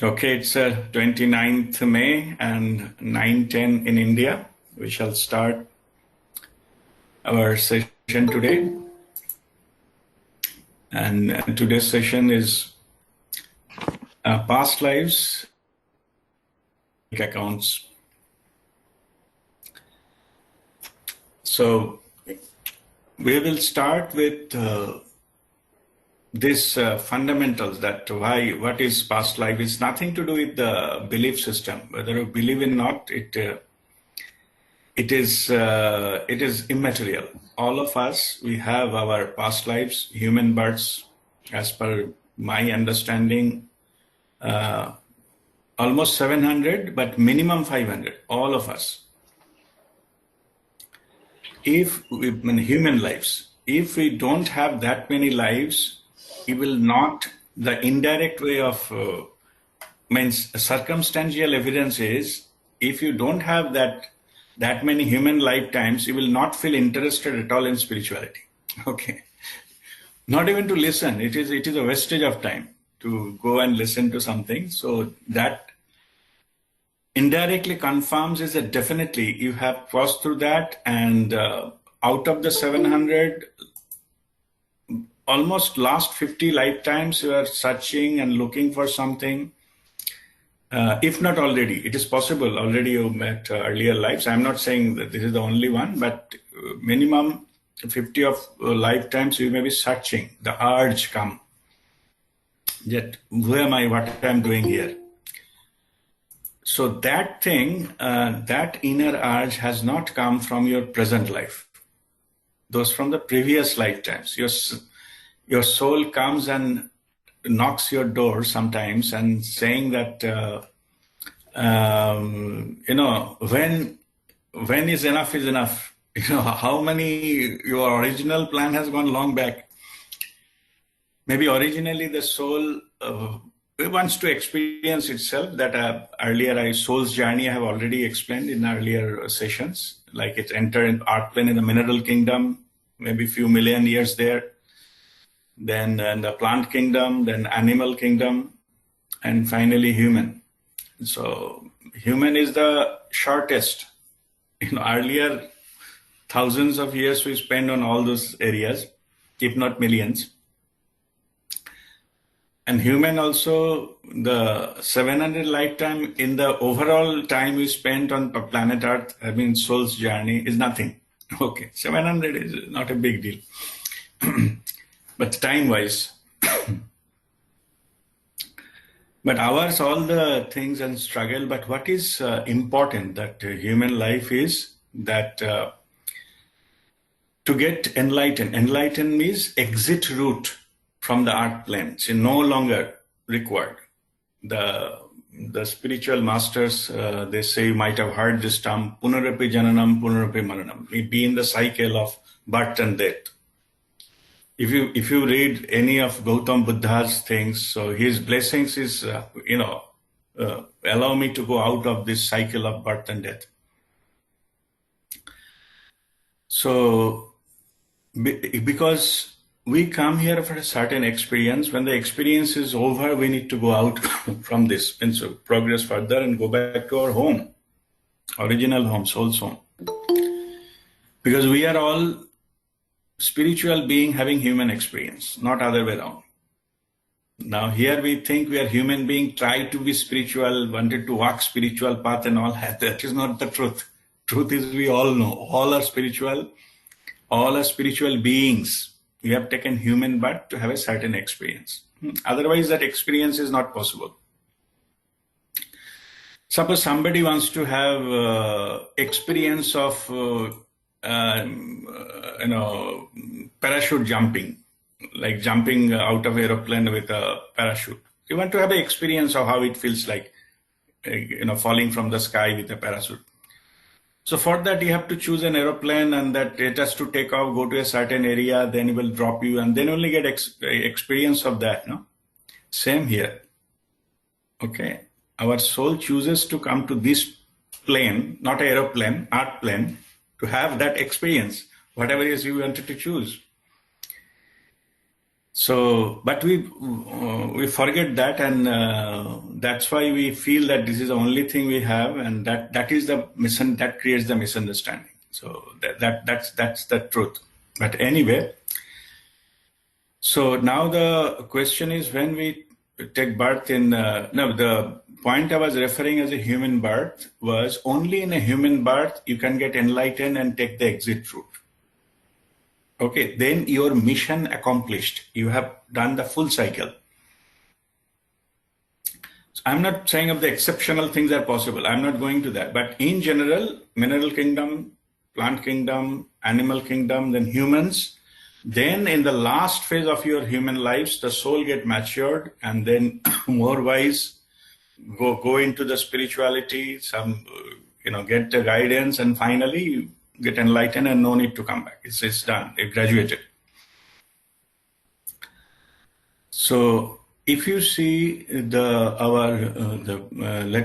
Okay, it's 29th May and 9:10 in India. We shall start our session today. And today's session is past lives accounts. So we will start with this fundamentals that what is past life. It's nothing to do with the belief system. Whether you believe in or not, it is immaterial. All of us, we have our past lives, human births, as per my understanding, almost 700, but minimum 500, all of us. If we, human lives, if we don't have that many lives, it will not, the indirect way of, means circumstantial evidence is, if you don't have that many human lifetimes, you will not feel interested at all in spirituality. Okay. Not even to listen. It is a wastage of time to go and listen to something. So that indirectly confirms is that definitely you have crossed through that, and out of the 700, almost last 50 lifetimes you are searching and looking for something. If not already, it is possible already you met earlier lives. I'm not saying that this is the only one, but minimum 50 of lifetimes you may be searching. The urge come that who am I, what I'm doing here. So that thing, that inner urge has not come from your present life. Those from the previous lifetimes. Your soul comes and knocks your door sometimes and saying that, when is enough is enough. How many, your original plan has gone long back. Maybe originally the soul wants to experience itself. That earlier soul's journey I have already explained in earlier sessions. Like it entered in art plane in the mineral kingdom, maybe few million years there. Then the plant kingdom, then animal kingdom, and finally human. So human is the shortest. Earlier thousands of years we spent on all those areas, if not millions. And human also, the 700 lifetime in the overall time we spent on planet Earth, I mean soul's journey, is nothing. Okay, 700 is not a big deal. But time-wise, but ours, all the things and struggle. But what is important that human life is that to get enlightened. Enlightened means exit route from the art plane. It's no longer required. The spiritual masters, they say, you might have heard this term, punarapi jananam, punarapi maranam. We be in the cycle of birth and death. If you read any of Gautam Buddha's things, so his blessings is, allow me to go out of this cycle of birth and death. So, because we come here for a certain experience, when the experience is over, we need to go out from this and so progress further and go back to our home, original home, soul's home. Because we are all spiritual being having human experience, not other way around. Now here we think we are human being, try to be spiritual, wanted to walk spiritual path and all that. That is not the truth. Truth is we all know, all are spiritual beings. We have taken human birth to have a certain experience. Otherwise that experience is not possible. Suppose somebody wants to have experience of parachute jumping, like jumping out of aeroplane with a parachute. You want to have an experience of how it feels like, falling from the sky with a parachute. So for that, you have to choose an aeroplane, and that it has to take off, go to a certain area, then it will drop you, and then only get experience of that. No, same here. Okay, our soul chooses to come to this plane, not aeroplane, art plane, to have that experience, whatever it is you wanted to choose. So, but we forget that, and that's why we feel that this is the only thing we have, and that is the that creates the misunderstanding. So that's the truth. But anyway, so now the question is, when we take birth in no, the point I was referring as a human birth was only in a human birth you can get enlightened and take the exit route. Okay, then your mission accomplished. You have done the full cycle. So I'm not saying of the exceptional things are possible. I'm not going to that. But in general, mineral kingdom, plant kingdom, animal kingdom, then humans. Then in the last phase of your human lives, the soul get matured and then more wise, go into the spirituality, some, get the guidance, and finally you get enlightened and no need to come back. It's done. It graduated. So if you see let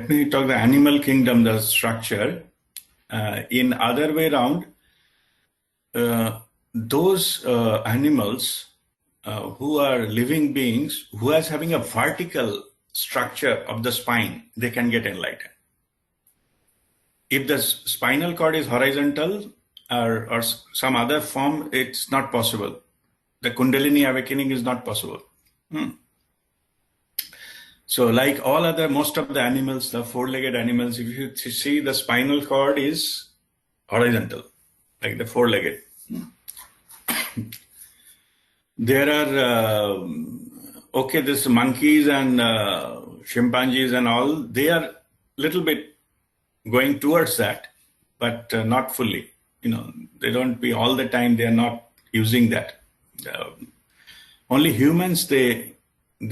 me talk the animal kingdom, the structure, in other way around, those animals who are living beings, who are having a vertical structure of the spine, they can get enlightened. If the spinal cord is horizontal or some other form, it's not possible. The Kundalini awakening is not possible. So like most of the animals, the four-legged animals, if you see, the spinal cord is horizontal, like the four-legged. There are, this monkeys and chimpanzees and all, they are little bit going towards that, but not fully. They don't be all the time, they are not using that. Only humans, they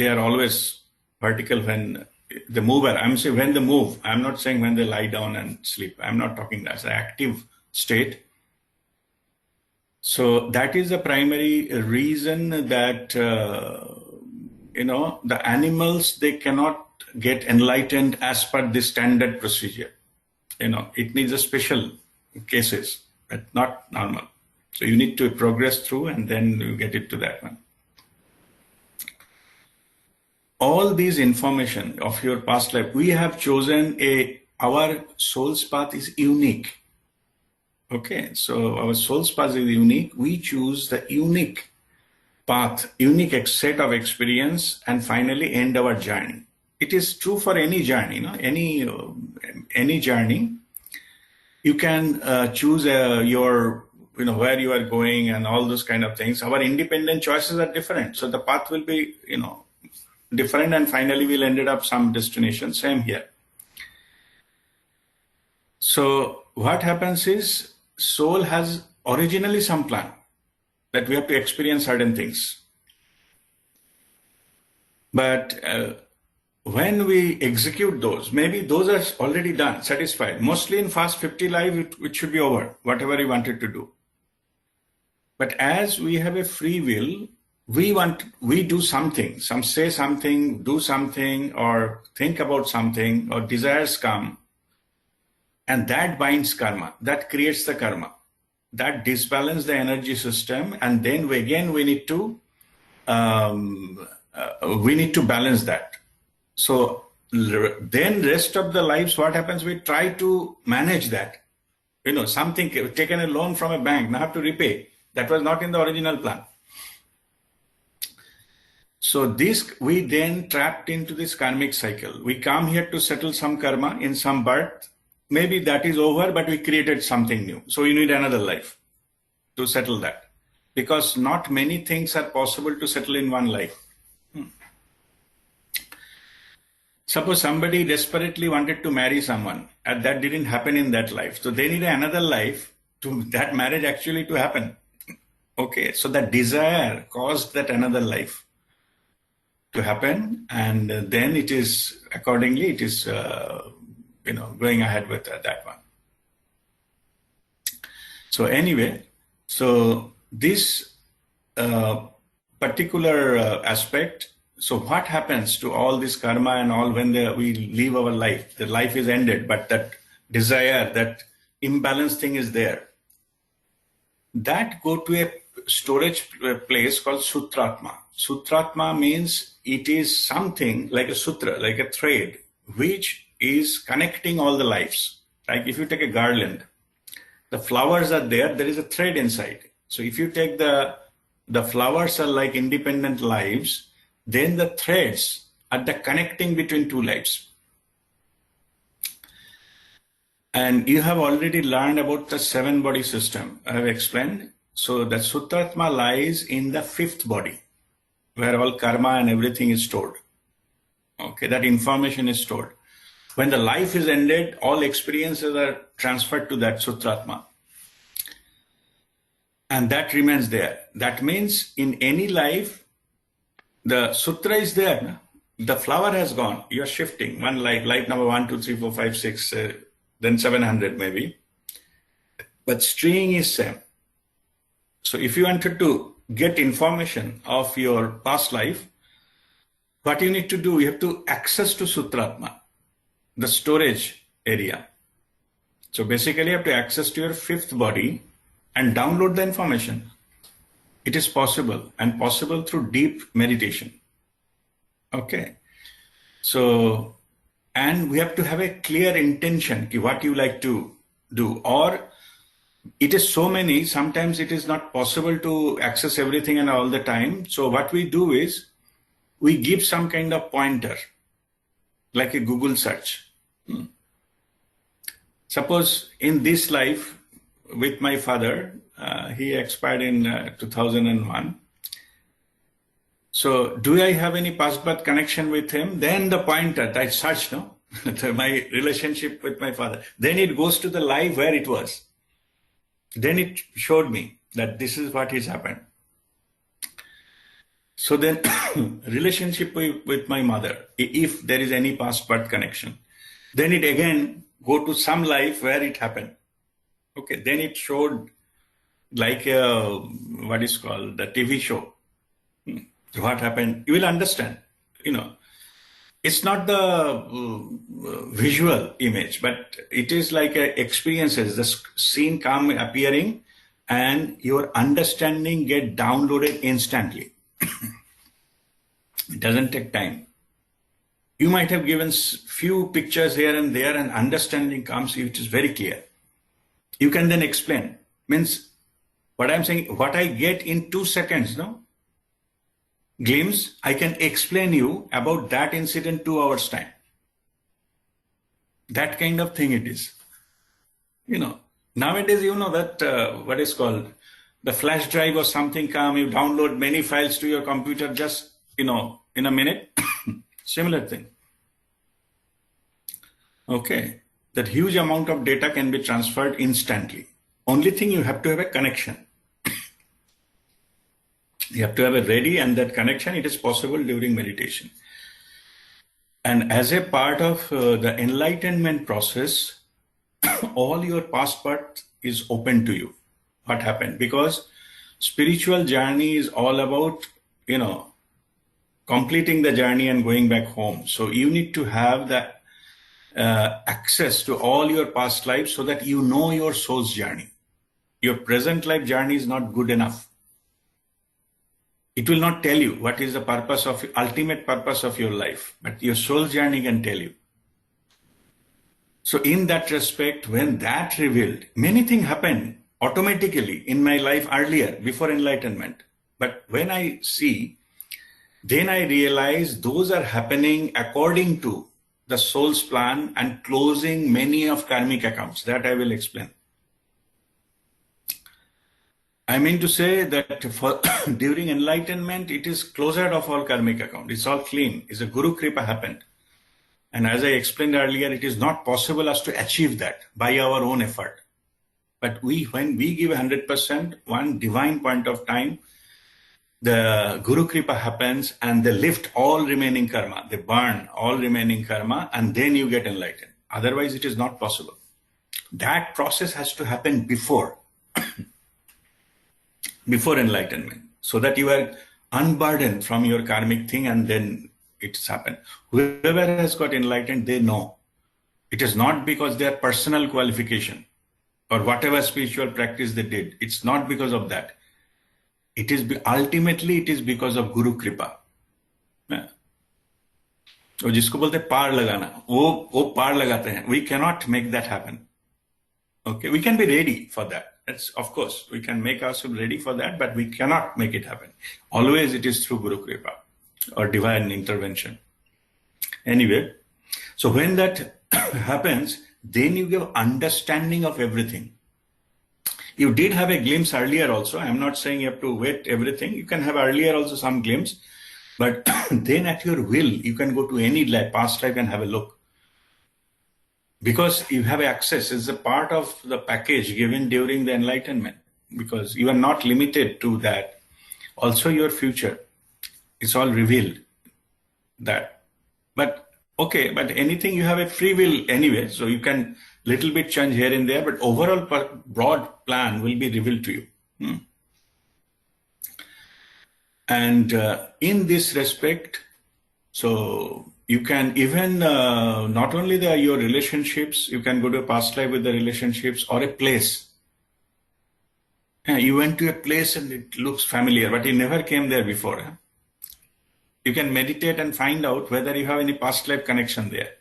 are always vertical when they move. I'm saying when they move. I'm not saying when they lie down and sleep. I'm not talking that's an active state. So that is the primary reason that, the animals, they cannot get enlightened as per the standard procedure. It needs a special cases, but not normal. So you need to progress through and then you get it to that one. All these information of your past life, we have chosen our soul's path is unique. Okay, so our soul's path is unique. We choose the unique path, unique set of experience, and finally end our journey. It is true for any journey, any journey. You can choose your, where you are going and all those kind of things. Our independent choices are different. So the path will be, different, and finally we'll ended up some destination. Same here. So what happens is, soul has originally some plan that we have to experience certain things. But when we execute those, maybe those are already done, satisfied. Mostly in Fast 50 life, it should be over, whatever we wanted to do. But as we have a free will, we do something, say something, do something, or think about something, or desires come, and that binds karma, that creates the karma, that disbalance the energy system, and then we need to balance that. So then rest of the lives, what happens? We try to manage that. Something taken a loan from a bank, now have to repay. That was not in the original plan. So we then trapped into this karmic cycle. We come here to settle some karma in some birth. Maybe that is over, but we created something new. So you need another life to settle that. Because not many things are possible to settle in one life. Suppose somebody desperately wanted to marry someone, and that didn't happen in that life. So they need another life to that marriage actually to happen. Okay, so that desire caused that another life to happen, and then it is accordingly it is going ahead with that one. So anyway, so this particular aspect. So what happens to all this karma and all when we leave our life? The life is ended, but that desire, that imbalance thing is there. That go to storage place called Sutratma. Sutratma means it is something like a sutra, like a thread, which is connecting all the lives. Like if you take a garland, the flowers are there is a thread inside. So if you take the flowers are like independent lives, then the threads are the connecting between two lives. And you have already learned about the 7-body system I have explained. So the Sutratma lies in the 5th body, where all karma and everything is stored. Okay, that information is stored. When the life is ended, all experiences are transferred to that Sutratma. And that remains there. That means in any life, the sutra is there. The flower has gone. You are shifting. One life number 1, 2, 3, 4, 5, 6, then 700 maybe. But string is same. So if you wanted to get information of your past life, what you need to do, you have to access to Sutratma, the storage area. So basically you have to access to your 5th body and download the information. It is possible, and possible through deep meditation. Okay. So, and we have to have a clear intention, what you like to do, or it is so many, sometimes it is not possible to access everything and all the time. So what we do is we give some kind of pointer, like a Google search. Suppose in this life with my father, he expired in 2001. So do I have any past birth connection with him? Then the pointer, I search, no? My relationship with my father. Then it goes to the life where it was. Then it showed me that this is what has happened. So then relationship with my mother, if there is any past birth connection, then it again go to some life where it happened. Okay, then it showed like what is called the TV show. What happened? You will understand, it's not the visual image, but it is like experiences, the scene come appearing and your understanding get downloaded instantly. It doesn't take time. You might have given few pictures here and there and understanding comes, which is very clear. You can then explain. Means what I'm saying, what I get in 2 seconds, glimpse, I can explain you about that incident 2 hours time. That kind of thing it is. Nowadays, that what is called the flash drive or something come, you download many files to your computer just, in a minute. Similar thing. Okay. That huge amount of data can be transferred instantly. Only thing, you have to have a connection. You have to have it ready, and that connection, it is possible during meditation. And as a part of the enlightenment process, all your past birth is open to you. What happened? Because spiritual journey is all about, completing the journey and going back home. So you need to have that access to all your past lives so that you know your soul's journey. Your present life journey is not good enough. It will not tell you what is the purpose of ultimate purpose of your life, but your soul journey can tell you. So in that respect, when that revealed, many things happened automatically in my life earlier, before enlightenment. But when I see, then I realize those are happening according to the soul's plan and closing many of karmic accounts. That I will explain. I mean to say that for during enlightenment, it is closed of all karmic account. It's all clean. It's a Guru Kripa happened. And as I explained earlier, it is not possible us to achieve that by our own effort. But when we give 100%, one divine point of time, the Guru Kripa happens and they lift all remaining karma. They burn all remaining karma and then you get enlightened. Otherwise, it is not possible. That process has to happen before enlightenment, so that you are unburdened from your karmic thing and then it's happened. Whoever has got enlightened, they know. It is not because their personal qualification or whatever spiritual practice they did. It's not because of that. ultimately it is because of Guru Kripa. और जिसको बोलते हैं पार लगाना, वो पार लगाते हैं. We cannot make that happen. Okay, we can be ready for that. That's, of course, we can make ourselves ready for that, but we cannot make it happen. Always it is through Guru Kripa or divine intervention. Anyway, so when that happens, then you give understanding of everything. You did have a glimpse earlier also. I'm not saying you have to wait everything. You can have earlier also some glimpse, but then at your will, you can go to any past life and have a look. Because you have access, it's a part of the package given during the enlightenment, because you are not limited to that. Also your future, it's all revealed that. But okay, but anything you have a free will anyway, so you can little bit change here and there, but overall broad plan will be revealed to you. And in this respect, so you can even not only your relationships, you can go to a past life with the relationships or a place. Yeah, you went to a place and it looks familiar, but you never came there before. Huh? You can meditate and find out whether you have any past life connection there.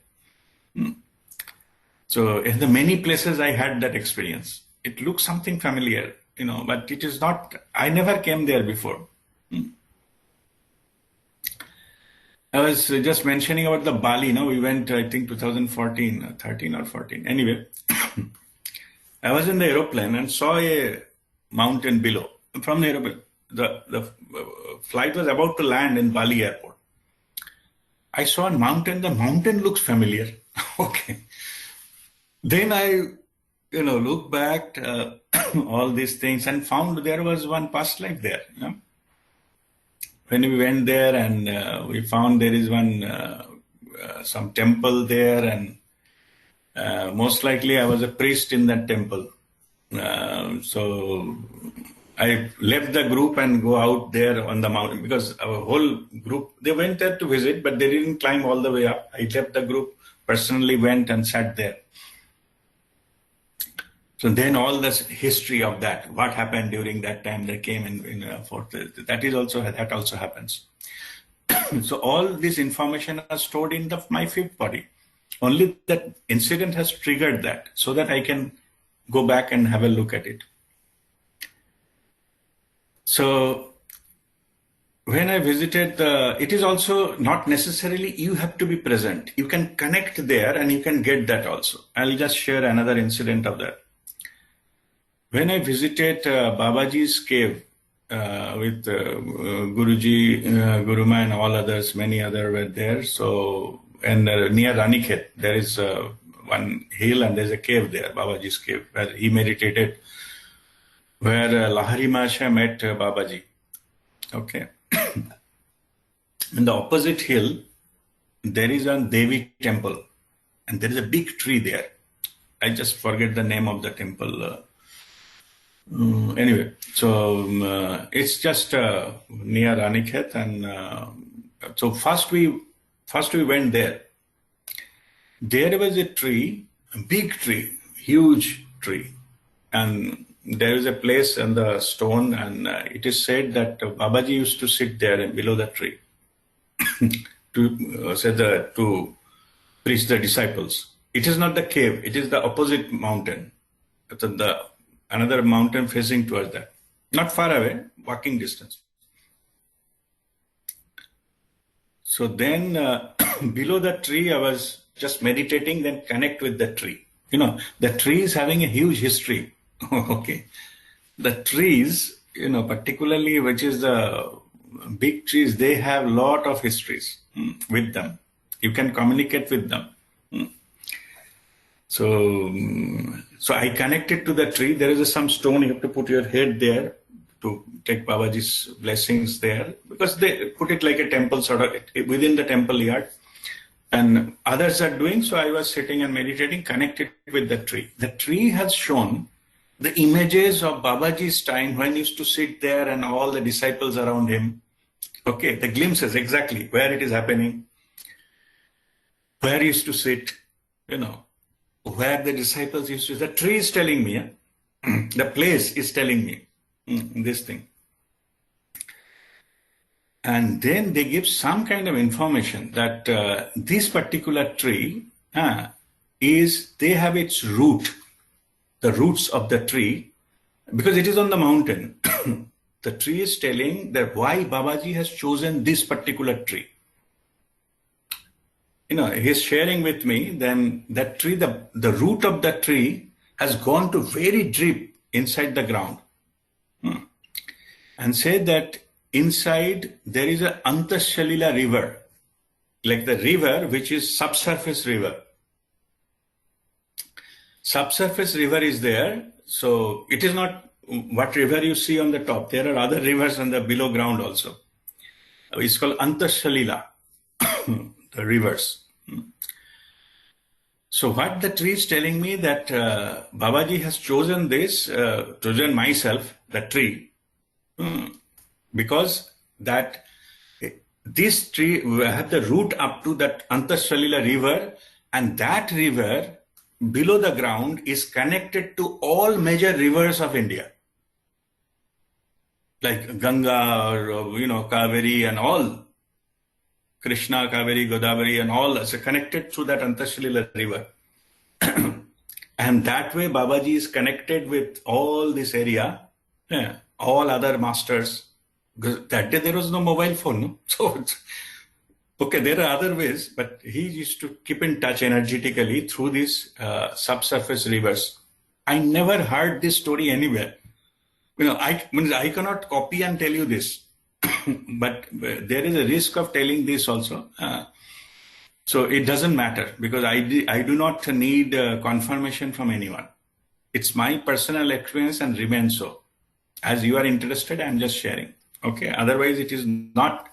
So in the many places I had that experience. It looks something familiar, but it is not. I never came there before. I was just mentioning about the Bali. We went, I think, 2014, 13 or 14. Anyway, I was in the aeroplane and saw a mountain below. From the aeroplane, the flight was about to land in Bali airport. I saw a mountain. The mountain looks familiar. Okay. Then I, looked back all these things and found there was one past life there. When we went there and we found there is one some temple there, and most likely I was a priest in that temple. So I left the group and go out there on the mountain, because our whole group, they went there to visit, but they didn't climb all the way up. I left the group, personally went and sat there. So then all this history of that, what happened during that time they came in for that also happens. So all this information are stored in my fifth body. Only that incident has triggered that, so that I can go back and have a look at it. So when I visited, it is also not necessarily you have to be present. You can connect there and you can get that also. I'll just share another incident of that. When I visited Babaji's cave with Guruji, Guruma and all others, many others were there. So, and near Ranikhet, there is one hill and there's a cave there, Babaji's cave, where he meditated, where Lahari Mahasaya met Babaji. Okay. In the opposite hill, there is a Devi temple, and there is a big tree there. I just forget the name of the temple. Anyway, so it's just near Ranikhet, and so first we went there. There was a tree, a big tree, huge tree, and there is a place in the stone, and it is said that Babaji used to sit there below the tree to preach the disciples. It is not the cave; it is the opposite mountain. Another mountain facing towards that. Not far away, walking distance. So then below the tree, I was just meditating, then connect with the tree. The tree is having a huge history. Okay. The trees, particularly which is the big trees, they have a lot of histories with them. You can communicate with them. So I connected to the tree. There is some stone. You have to put your head there to take Babaji's blessings there, because they put it like a temple sort of within the temple yard. And others are doing. So I was sitting and meditating, connected with the tree. The tree has shown the images of Babaji's time when he used to sit there and all the disciples around him. Okay, the glimpses exactly where it is happening, where he used to sit, where the disciples used to. The tree is telling me, the place is telling me this thing. And then they give some kind of information that this particular tree they have its root, the roots of the tree, because it is on the mountain. The tree is telling that why Babaji has chosen this particular tree. He's sharing with me, then that tree, the root of that tree has gone to very deep inside the ground. And said that inside there is a Antashalila river, like the river which is subsurface river. Subsurface river is there, so it is not what river you see on the top. There are other rivers on the below ground also. It's called Antashalila, the rivers. So what the tree is telling me that Babaji has chosen chosen myself, the tree, because that this tree have the root up to that Antashalila river, and that river below the ground is connected to all major rivers of India, like Ganga or Kaveri and all, Krishna, Kaveri, Godavari and all are connected through that Antashalila river. And that way Babaji is connected with all this area, all other masters. That day there was no mobile phone, no? So, okay, there are other ways, but he used to keep in touch energetically through these subsurface rivers. I never heard this story anywhere. I cannot copy and tell you this, but there is a risk of telling this also. So it doesn't matter, because I do not need confirmation from anyone. It's my personal experience and remains so. As you are interested, I'm just sharing. Okay. Otherwise, it is not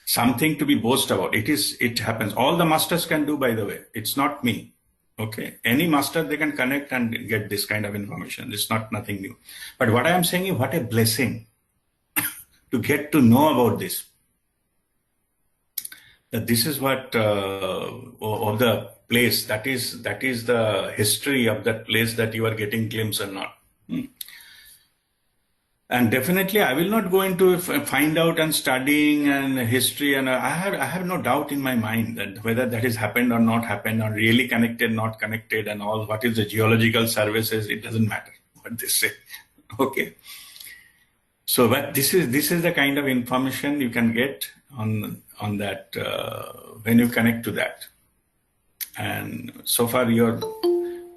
something to be boast about. It happens. All the masters can do, by the way. It's not me. Okay. Any master, they can connect and get this kind of information. It's not nothing new. But what I am saying is, what a blessing to get to know about this. That this is what of the place, that is the history of that place that you are getting glimpse or not. And definitely I will not go into find out and studying and history, and I have no doubt in my mind that whether that has happened or not happened, or really connected, not connected, and all, what is the geological services, it doesn't matter what they say. Okay. So, but this is the kind of information you can get on that when you connect to that. And so far your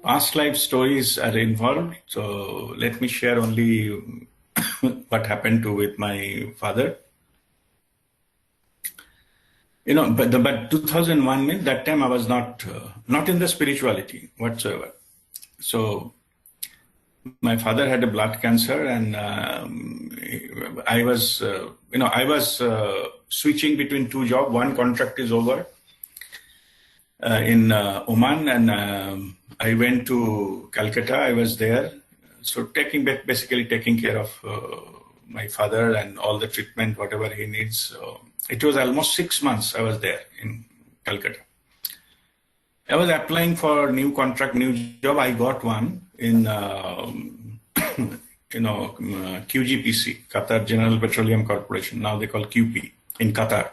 past life stories are involved. So let me share only what happened with my father. But 2001 means that time I was not in the spirituality whatsoever. So my father had a blood cancer, and I was switching between two jobs. One contract is over in Oman, and I went to Calcutta. I was there, so basically taking care of my father and all the treatment, whatever he needs. So it was almost 6 months I was there in Calcutta. I was applying for new contract, new job. I got one in QGPC, Qatar General Petroleum Corporation. Now they call QP in Qatar.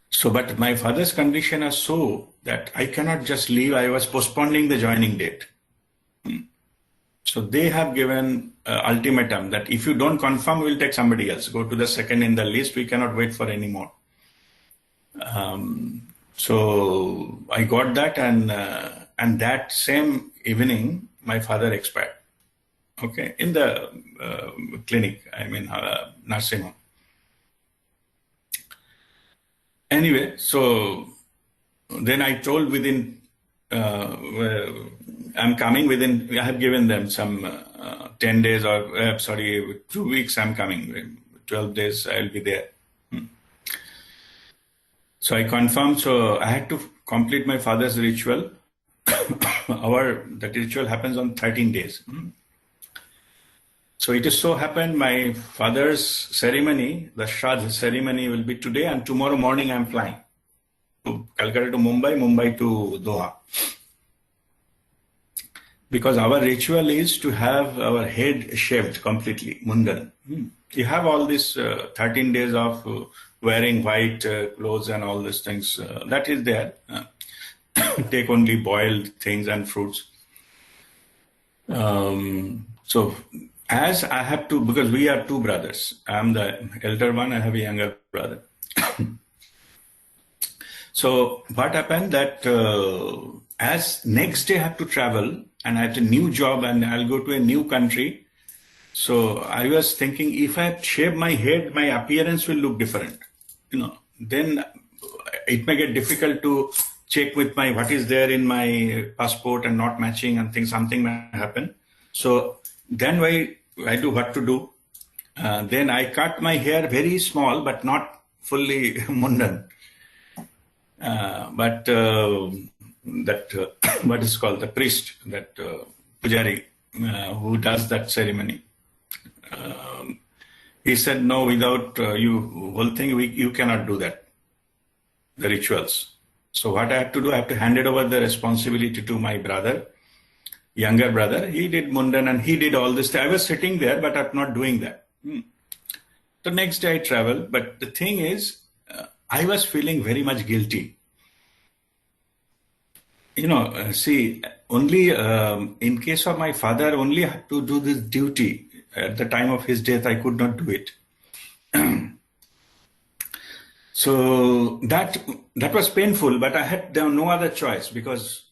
So, but my father's condition is so that I cannot just leave. I was postponing the joining date. So they have given ultimatum that if you don't confirm, we'll take somebody else. Go to the second in the list. We cannot wait for any more. So I got that, and that same evening, my father expired. Okay, in the clinic, nursing home. Anyway, so then I told within, I'm coming within, I have given them some 10 days or 2 weeks, I'm coming, 12 days, I'll be there. So I confirmed, so I had to complete my father's ritual. That ritual happens on 13 days. So it is so happened my father's ceremony, the Shraddh ceremony, will be today, and tomorrow morning I'm flying to Calcutta to Mumbai to Doha. Because our ritual is to have our head shaved completely, mundan. you have all these 13 days of wearing white clothes and all these things. That is there. Take only boiled things and fruits. So as I have to, because we are two brothers, I'm the elder one, I have a younger brother. So what happened that as next day I have to travel and I have a new job and I'll go to a new country. So I was thinking if I shave my head, my appearance will look different. Then it may get difficult to check with my what is there in my passport and not matching and think something may happen. So then I do what to do. Then I cut my hair very small, but not fully mundan. But what is called the priest, that pujari who does that ceremony, he said, no, without you whole thing, you cannot do that, the rituals. So what I have to do, I have to hand it over the responsibility to my brother, younger brother. He did mundan and he did all this. I was sitting there, but I'm not doing that. The next day I traveled, but the thing is, I was feeling very much guilty. See, only in case of my father, only had to do this duty. At the time of his death, I could not do it. So that was painful, but I had no other choice because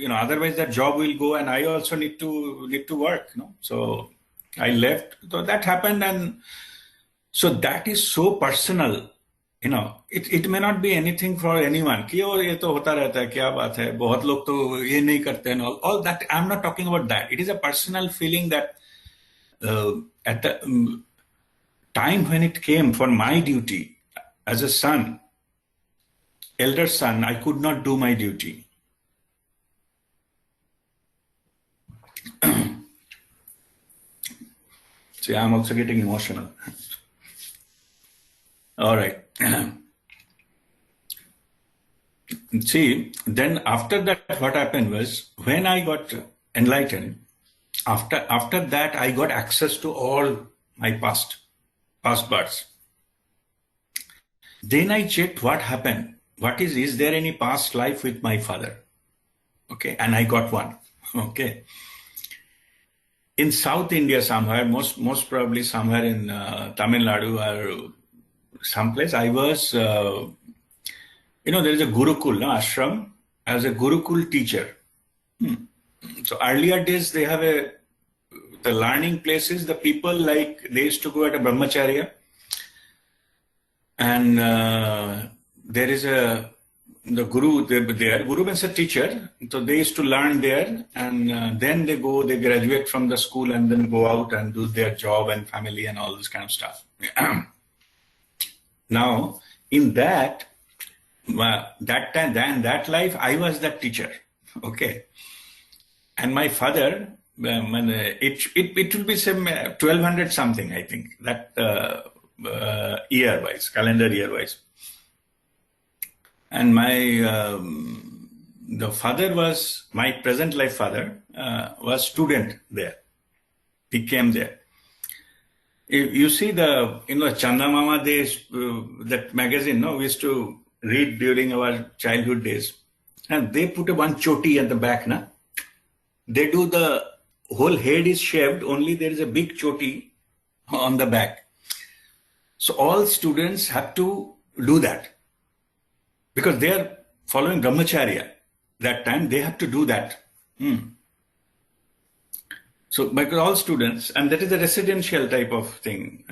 otherwise that job will go, and I also need to work. So I left. So that happened, and so that is so personal. It may not be anything for anyone. कि और ये तो होता रहता है, क्या बात है, बहुत लोग तो ये नहीं करते हैं. All that, I'm not talking about that. It is a personal feeling that at the time when it came for my duty as a son, elder son, I could not do my duty. See, I'm also getting emotional. All right. See, then after that, what happened was when I got enlightened, after that, I got access to all my past births. Then I checked what happened. Is there any past life with my father? Okay, and I got one. Okay. In South India somewhere, most probably somewhere in Tamil Nadu or someplace, I was, there is a Gurukul, no, ashram. I was a Gurukul teacher. So earlier days, they have the learning places, the people they used to go at a brahmacharya. And there is the guru there. Guru means a teacher. So they used to learn there, and then they graduate from the school and then go out and do their job and family and all this kind of stuff. Now, in that time, that life, I was that teacher. Okay. And my father, it will be some 1200 something, I think, that year-wise, calendar year-wise. And the father was, my present life father, was student there. He came there. You see Chanda Mama days, that magazine, we used to read during our childhood days. And they put one choti at the back, na? They do the whole head is shaved, only there is a big choti on the back. So all students have to do that because they are following brahmacharya. That time they have to do that. So because all students, and that is a residential type of thing,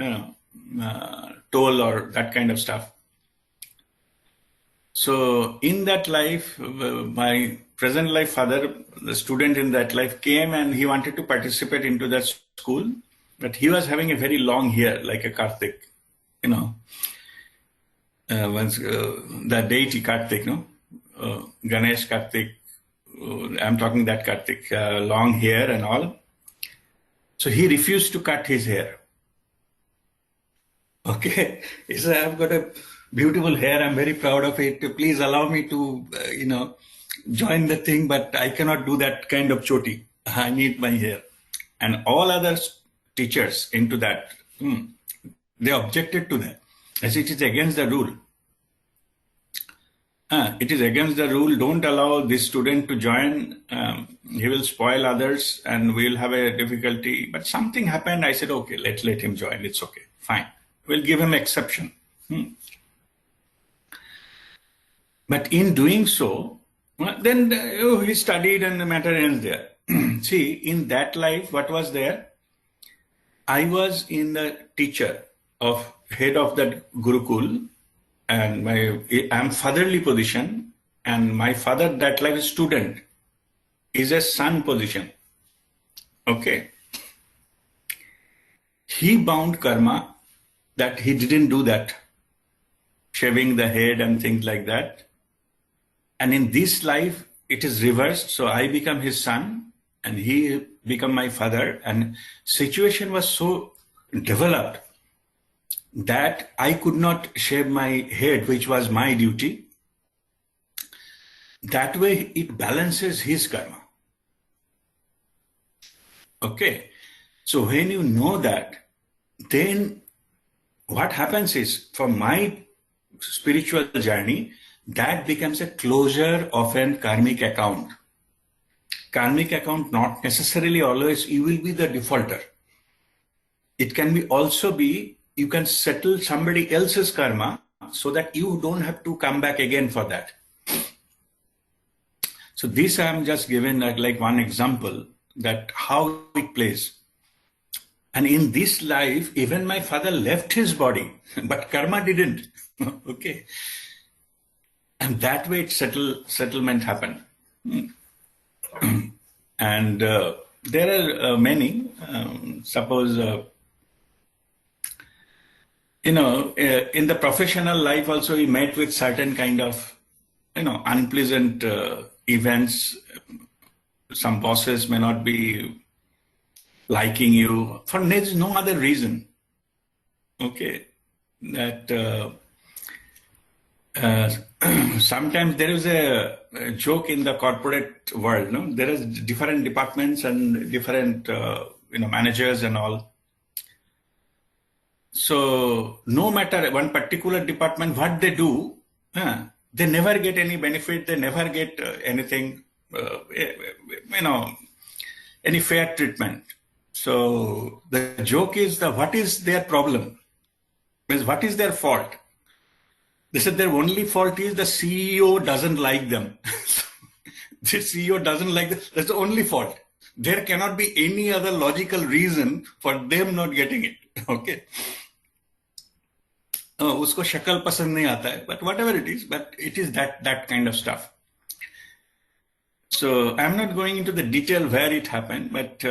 toll or that kind of stuff. So in that life, my present life father, the student in that life, came and he wanted to participate into that school, but he was having a very long hair, like a Kartik, once the deity Kartik, Ganesh Kartik, I'm talking that Kartik, long hair and all. So he refused to cut his hair. Okay, he said, I've got a beautiful hair, I'm very proud of it. Please allow me to, join the thing, but I cannot do that kind of choti. I need my hair. And all other teachers into that, They objected to that. As it is against the rule. It is against the rule. Don't allow this student to join. He will spoil others and we'll have a difficulty. But something happened. I said, okay, let him join. It's okay. Fine. We'll give him exception. But in doing so, then he studied and the matter ends there. See, in that life, what was there? I was in the teacher of head of that Gurukul, and I'm fatherly position, and my father that life is student is a son position. Okay. He bound karma that he didn't do that, shaving the head and things like that. And in this life, it is reversed. So I become his son and he become my father. And situation was so developed that I could not shave my head, which was my duty. That way it balances his karma. Okay. So when you know that, then what happens is, for my spiritual journey, that becomes a closure of an karmic account. Karmic account, not necessarily always you will be the defaulter. It can be also be, you can settle somebody else's karma so that you don't have to come back again for that. So this I am just given like one example that how it plays. And in this life, even my father left his body, but karma didn't. Okay. And that way settlement happened. And there are many, suppose, in the professional life also we met with certain kind of, unpleasant events. Some bosses may not be liking you for no other reason. Okay. That sometimes there is a joke in the corporate world. No, there is different departments and different managers and all. So no matter one particular department what they do, they never get any benefit. They never get anything, any fair treatment. So the joke is what is their problem? Means what is their fault? They said their only fault is the CEO doesn't like them. The CEO doesn't like them. That's the only fault. There cannot be any other logical reason for them not getting it. Okay. Usko shakal pasand nahi aata hai, but whatever it is, but it is that kind of stuff. So I'm not going into the detail where it happened, but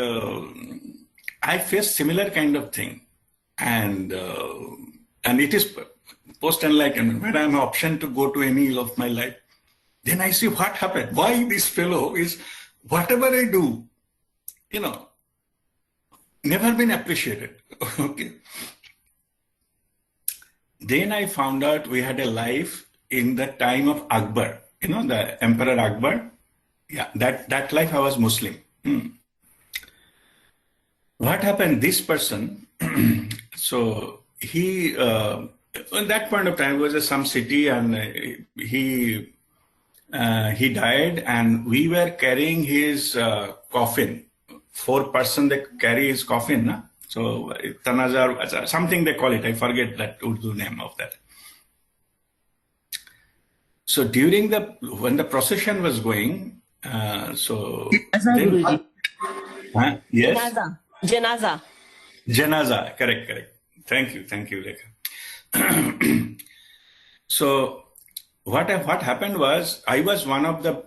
I faced similar kind of thing, and it is post-enlightenment, when I have an option to go to any of my life, then I see what happened. Why this fellow is, whatever I do, never been appreciated. Okay. Then I found out we had a life in the time of Akbar, the Emperor Akbar. Yeah, that life I was Muslim. What happened? This person, so he, at that point of time, was some city, and he died, and we were carrying his coffin. 4 person they carry his coffin, na? So Tanazar, something they call it. I forget that Urdu name of that. So when the procession was going, so then, yes, Janaza, correct. Thank you, Lekha. So what happened was, I was one of the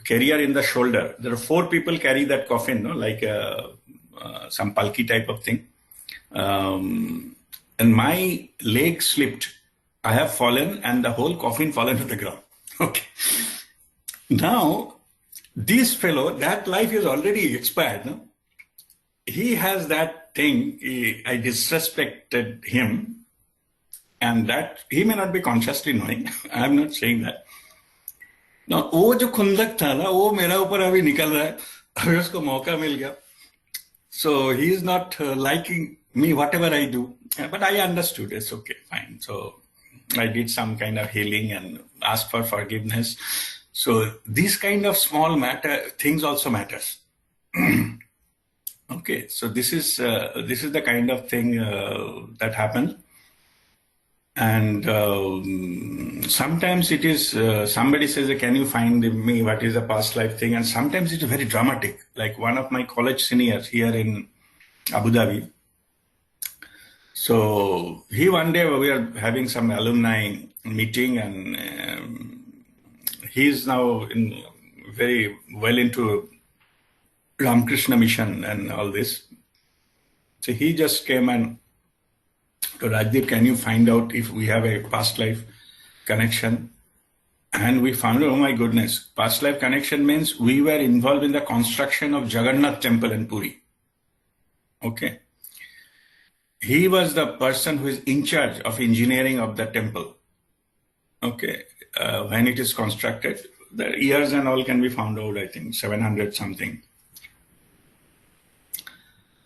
carrier in the shoulder. There are 4 people carry that coffin, like some palki type of thing, and my leg slipped. I have fallen, and the whole coffin fallen to the ground. Okay. Now this fellow, that life is already expired. No? He has that thing. I disrespected him. And that he may not be consciously knowing. I am not saying that. Now, वो जो खुंदक था ना, वो मेरा ऊपर अभी निकल रहा है. अभी उसको मौका मिल गया. So he is not liking me, whatever I do. But I understood. It's okay, fine. So I did some kind of healing and asked for forgiveness. So these kind of small things also matters. Okay, so this is the kind of thing that happened. And sometimes it is somebody says, "Can you find me what is a past life thing?" And sometimes it is very dramatic. Like one of my college seniors here in Abu Dhabi. So he one day we are having some alumni meeting, and he's now very well into Ramakrishna mission and all this. So he just came and told, "Rajdeep, can you find out if we have a past life connection?" And we found out, oh my goodness, past life connection means we were involved in the construction of Jagannath temple in Puri. Okay. He was the person who is in charge of engineering of the temple. Okay. When it is constructed, the years and all can be found out, I think, 700 something.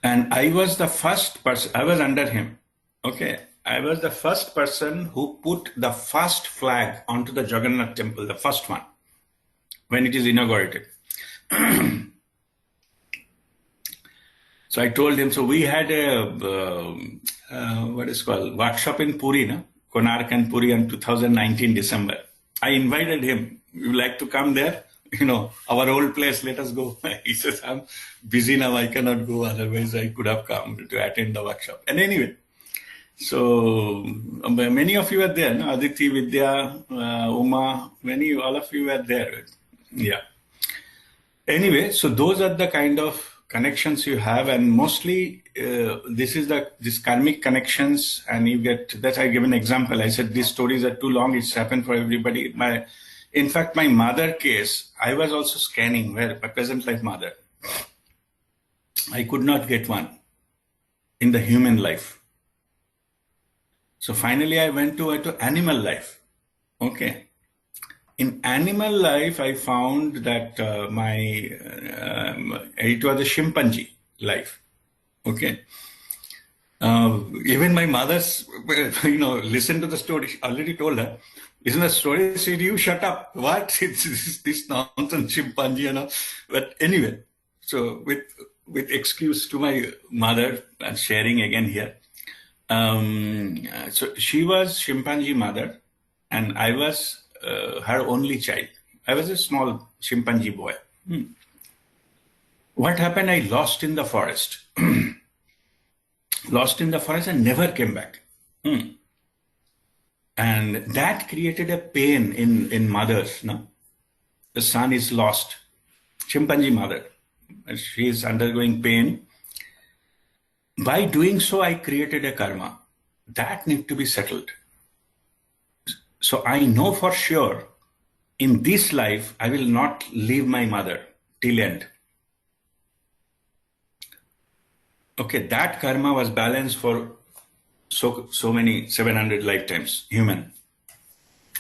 And I was the first person, I was under him. Okay. I was the first person who put the first flag onto the Jagannath temple, the first one, when it is inaugurated. So I told him, so we had what is called workshop in Puri, no? Konark and Puri in 2019 December. I invited him. You like to come there? Our old place, let us go. He says, I'm busy now, I cannot go. Otherwise, I could have come to attend the workshop. And anyway, so many of you were there, no? Aditi, Vidya, Uma, all of you were there. Yeah. Anyway, so those are the kind of connections you have, and mostly this karmic connections, and you get that. I give an example. I said these stories are too long. It's happened for everybody. In fact, my mother case, I was also scanning where my present life mother. I could not get one in the human life. So finally, I went to animal life. Okay. In animal life, I found that it was a chimpanzee life. Okay. Even my mother's, listened to the story. She already told her, isn't the story? She said, you shut up. What? It's this nonsense chimpanzee, But anyway, so with excuse to my mother, and sharing again here. So she was chimpanzee mother, and I was her only child. I was a small chimpanzee boy. What happened? I lost in the forest. Lost in the forest and never came back. And that created a pain in mothers. No? The son is lost. Chimpanzee mother. She is undergoing pain. By doing so, I created a karma. That needs to be settled. So I know for sure, in this life, I will not leave my mother till end. Okay, that karma was balanced for so many 700 lifetimes, human.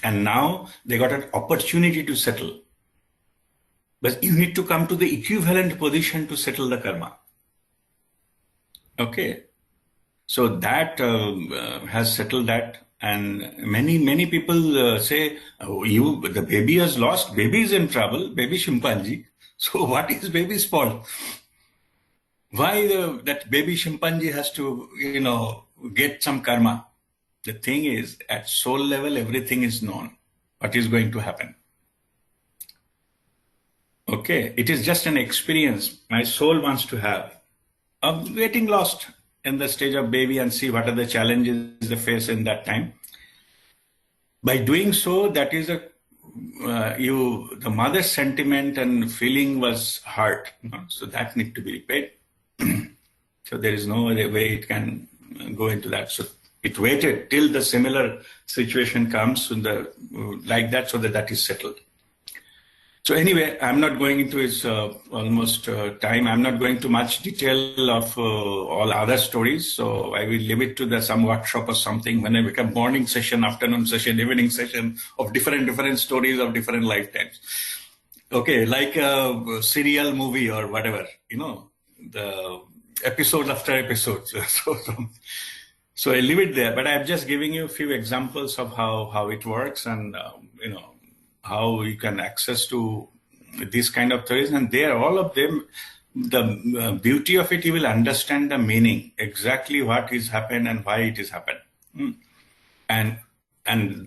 And now they got an opportunity to settle. But you need to come to the equivalent position to settle the karma. Okay. So that has settled that. And many people say, oh, the baby has lost, baby is in trouble, baby chimpanzee. So what is baby's fault? Why that baby chimpanzee has to, get some karma? The thing is, at soul level, everything is known. What is going to happen? Okay, it is just an experience my soul wants to have of getting lost in the stage of baby and see what are the challenges they face in that time. By doing so, that is the mother's sentiment and feeling was hurt. So that need to be repaid. So there is no other way it can go into that. So it waited till the similar situation comes like that, so that is settled. So anyway, I'm not going into his almost time. I'm not going to much detail of all other stories. So I will leave it to some workshop or something when I become morning session, afternoon session, evening session of different stories of different lifetimes. Okay, like a serial movie or whatever, the episode after episode. So I leave it there, but I'm just giving you a few examples of how it works, and how you can access to these kind of theories. And there, all of them, the beauty of it, you will understand the meaning, exactly what is happened and why it is happened. And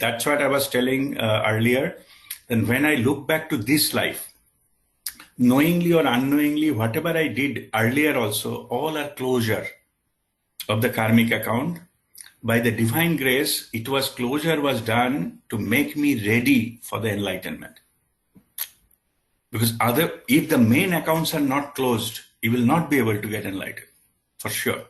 that's what I was telling earlier. Then when I look back to this life, knowingly or unknowingly, whatever I did earlier also, all are closure of the karmic account. By the divine grace, closure was done to make me ready for the enlightenment. Because if the main accounts are not closed, you will not be able to get enlightened, for sure.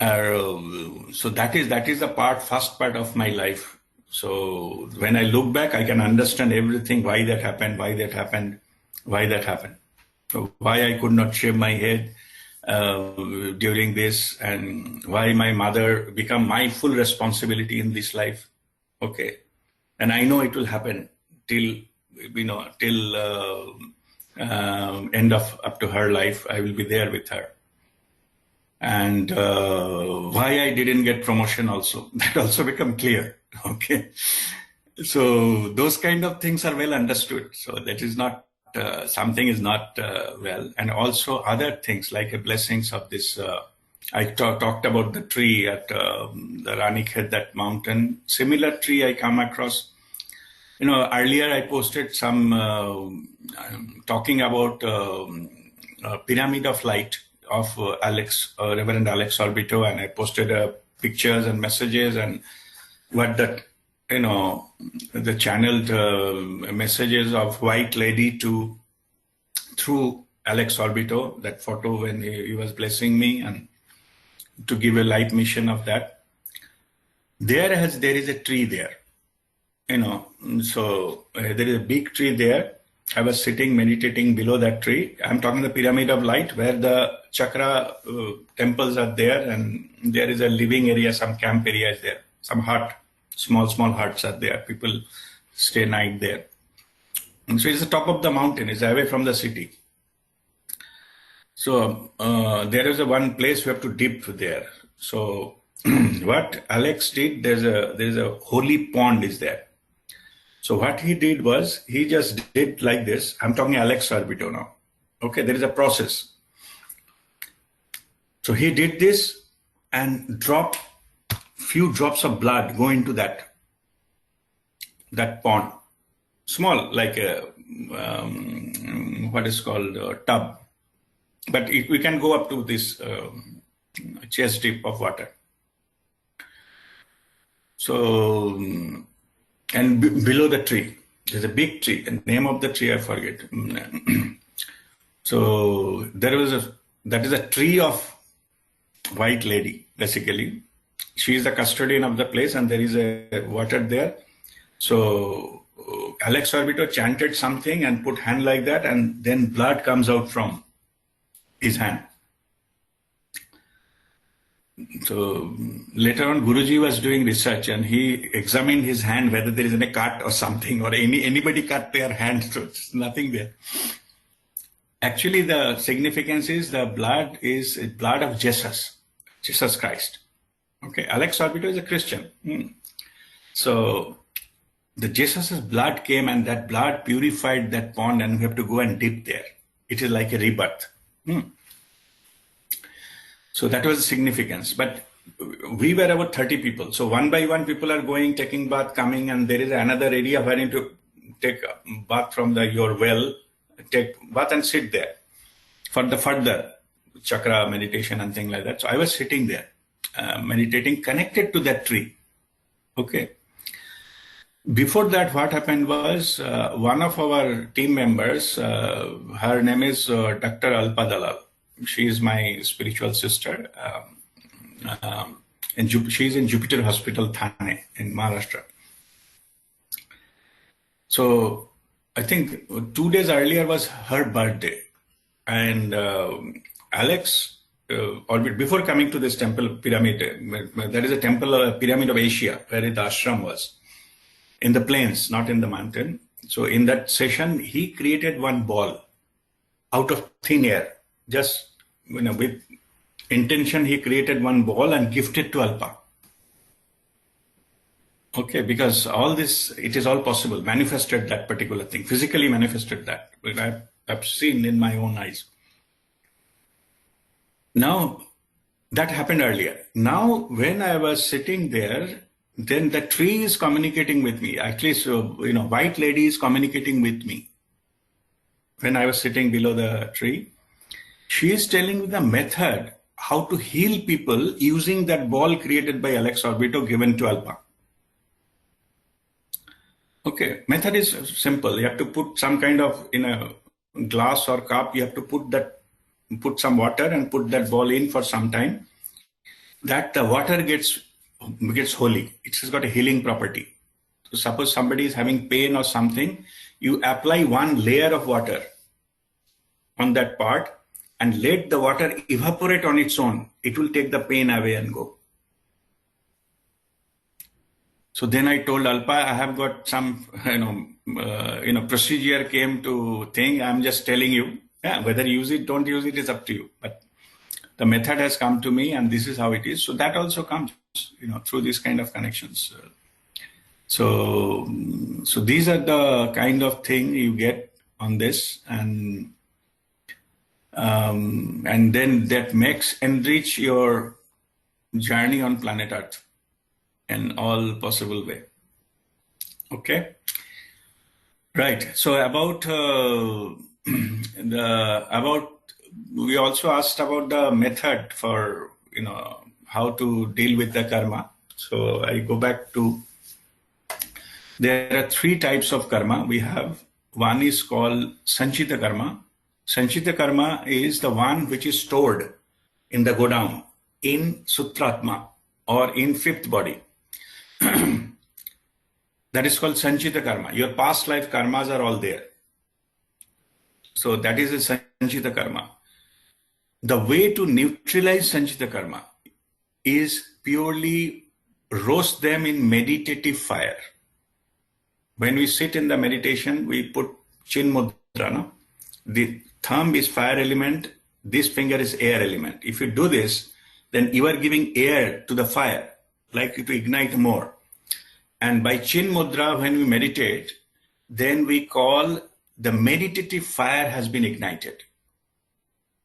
So that is the first part of my life. So when I look back, I can understand everything, why that happened, so why I could not shave my head during this, and why my mother become my full responsibility in this life. Okay, and I know it will happen till end of up to her life. I will be there with her. And why I didn't get promotion also, that also become clear. Okay, so those kind of things are well understood. So that is not something is not well. And also other things like blessings of this. I talked about the tree at the Ranikhet, that mountain. Similar tree I come across. Earlier I posted some talking about Pyramid of Light of Reverend Alex Orbito, and I posted pictures and messages and what that, the channeled messages of White Lady through Alex Orbito, that photo when he was blessing me, and to give a light mission of that. There is a tree there, so there is a big tree there. I was sitting meditating below that tree. I'm talking the Pyramid of Light, where the chakra temples are there, and there is a living area, some camp areas there, some hut, small huts are there. People stay night there. And so it's the top of the mountain, it's away from the city. So there is one place we have to dip there. So what Alex did, there's a holy pond is there. So what he did was, he just did like this. I'm talking Alex Orbito now. Okay, there is a process. So he did this and dropped few drops of blood go into that pond. Small, like a, what is called a tub. But we can go up to this chest deep of water. So, and below the tree, there's a big tree. The name of the tree I forget. So that is a tree of White Lady, basically. She is the custodian of the place, and there is a water there. So Alex Orbito chanted something and put hand like that, and then blood comes out from his hand. So later on, Guruji was doing research, and he examined his hand whether there is any cut or something, or anybody cut their hand. So it's nothing there. Actually, the significance is the blood is blood of Jesus Christ. Okay, Alex Orbito is a Christian. So the Jesus' blood came, and that blood purified that pond, and we have to go and dip there. It is like a rebirth. So that was the significance. But we were about 30 people. So one by one, people are going, taking bath, coming, and there is another area where you need to take a bath from your well, take bath and sit there for the further chakra meditation and things like that. So I was sitting there, meditating, connected to that tree. Okay. Before that, what happened was one of our team members, her name is Dr. Alpa Dalal. She is my spiritual sister. And she is in Jupiter Hospital, Thane, in Maharashtra. So I think 2 days earlier was her birthday. And Alex, before coming to this temple pyramid, there is a temple, Pyramid of Asia, where the ashram was. In the plains, not in the mountain. So in that session, he created one ball out of thin air, just with intention, he created one ball and gifted to Alpa. Okay, because all this, it is all possible, manifested that particular thing, physically manifested that. I've seen in my own eyes. Now, that happened earlier. Now, when I was sitting there, then the tree is communicating with me. Actually, so, white lady is communicating with me. When I was sitting below the tree, she is telling me the method how to heal people using that ball created by Alex Orbito given to Alpa. Okay, method is simple. You have to put some kind of, in a glass or cup, you have to put some water and put that ball in for some time. That the water gets holy. It has got a healing property. So suppose somebody is having pain or something, you apply one layer of water on that part and let the water evaporate on its own. It will take the pain away and go. So then I told Alpa, I have got some, procedure came to thing. I'm just telling you, whether you use it, don't use it is up to you. But the method has come to me and this is how it is. So that also comes, through these kind of connections. So these are the kind of thing you get on this, and then that enrich your journey on planet Earth in all possible way. Okay, right. So about we also asked about the method for how to deal with the karma. So I go back to, there are 3 types of karma we have. One is called Sanchita karma. Sanchita karma is the one which is stored in the Godown, in Sutratma or in 5th body. That is called Sanchita karma. Your past life karmas are all there. So that is a Sanchita karma. The way to neutralize Sanchita karma is purely roast them in meditative fire. When we sit in the meditation, we put chin mudra. No? The thumb is fire element, this finger is air element. If you do this, then you are giving air to the fire, like to ignite more. And by chin mudra, when we meditate, then we call the meditative fire has been ignited.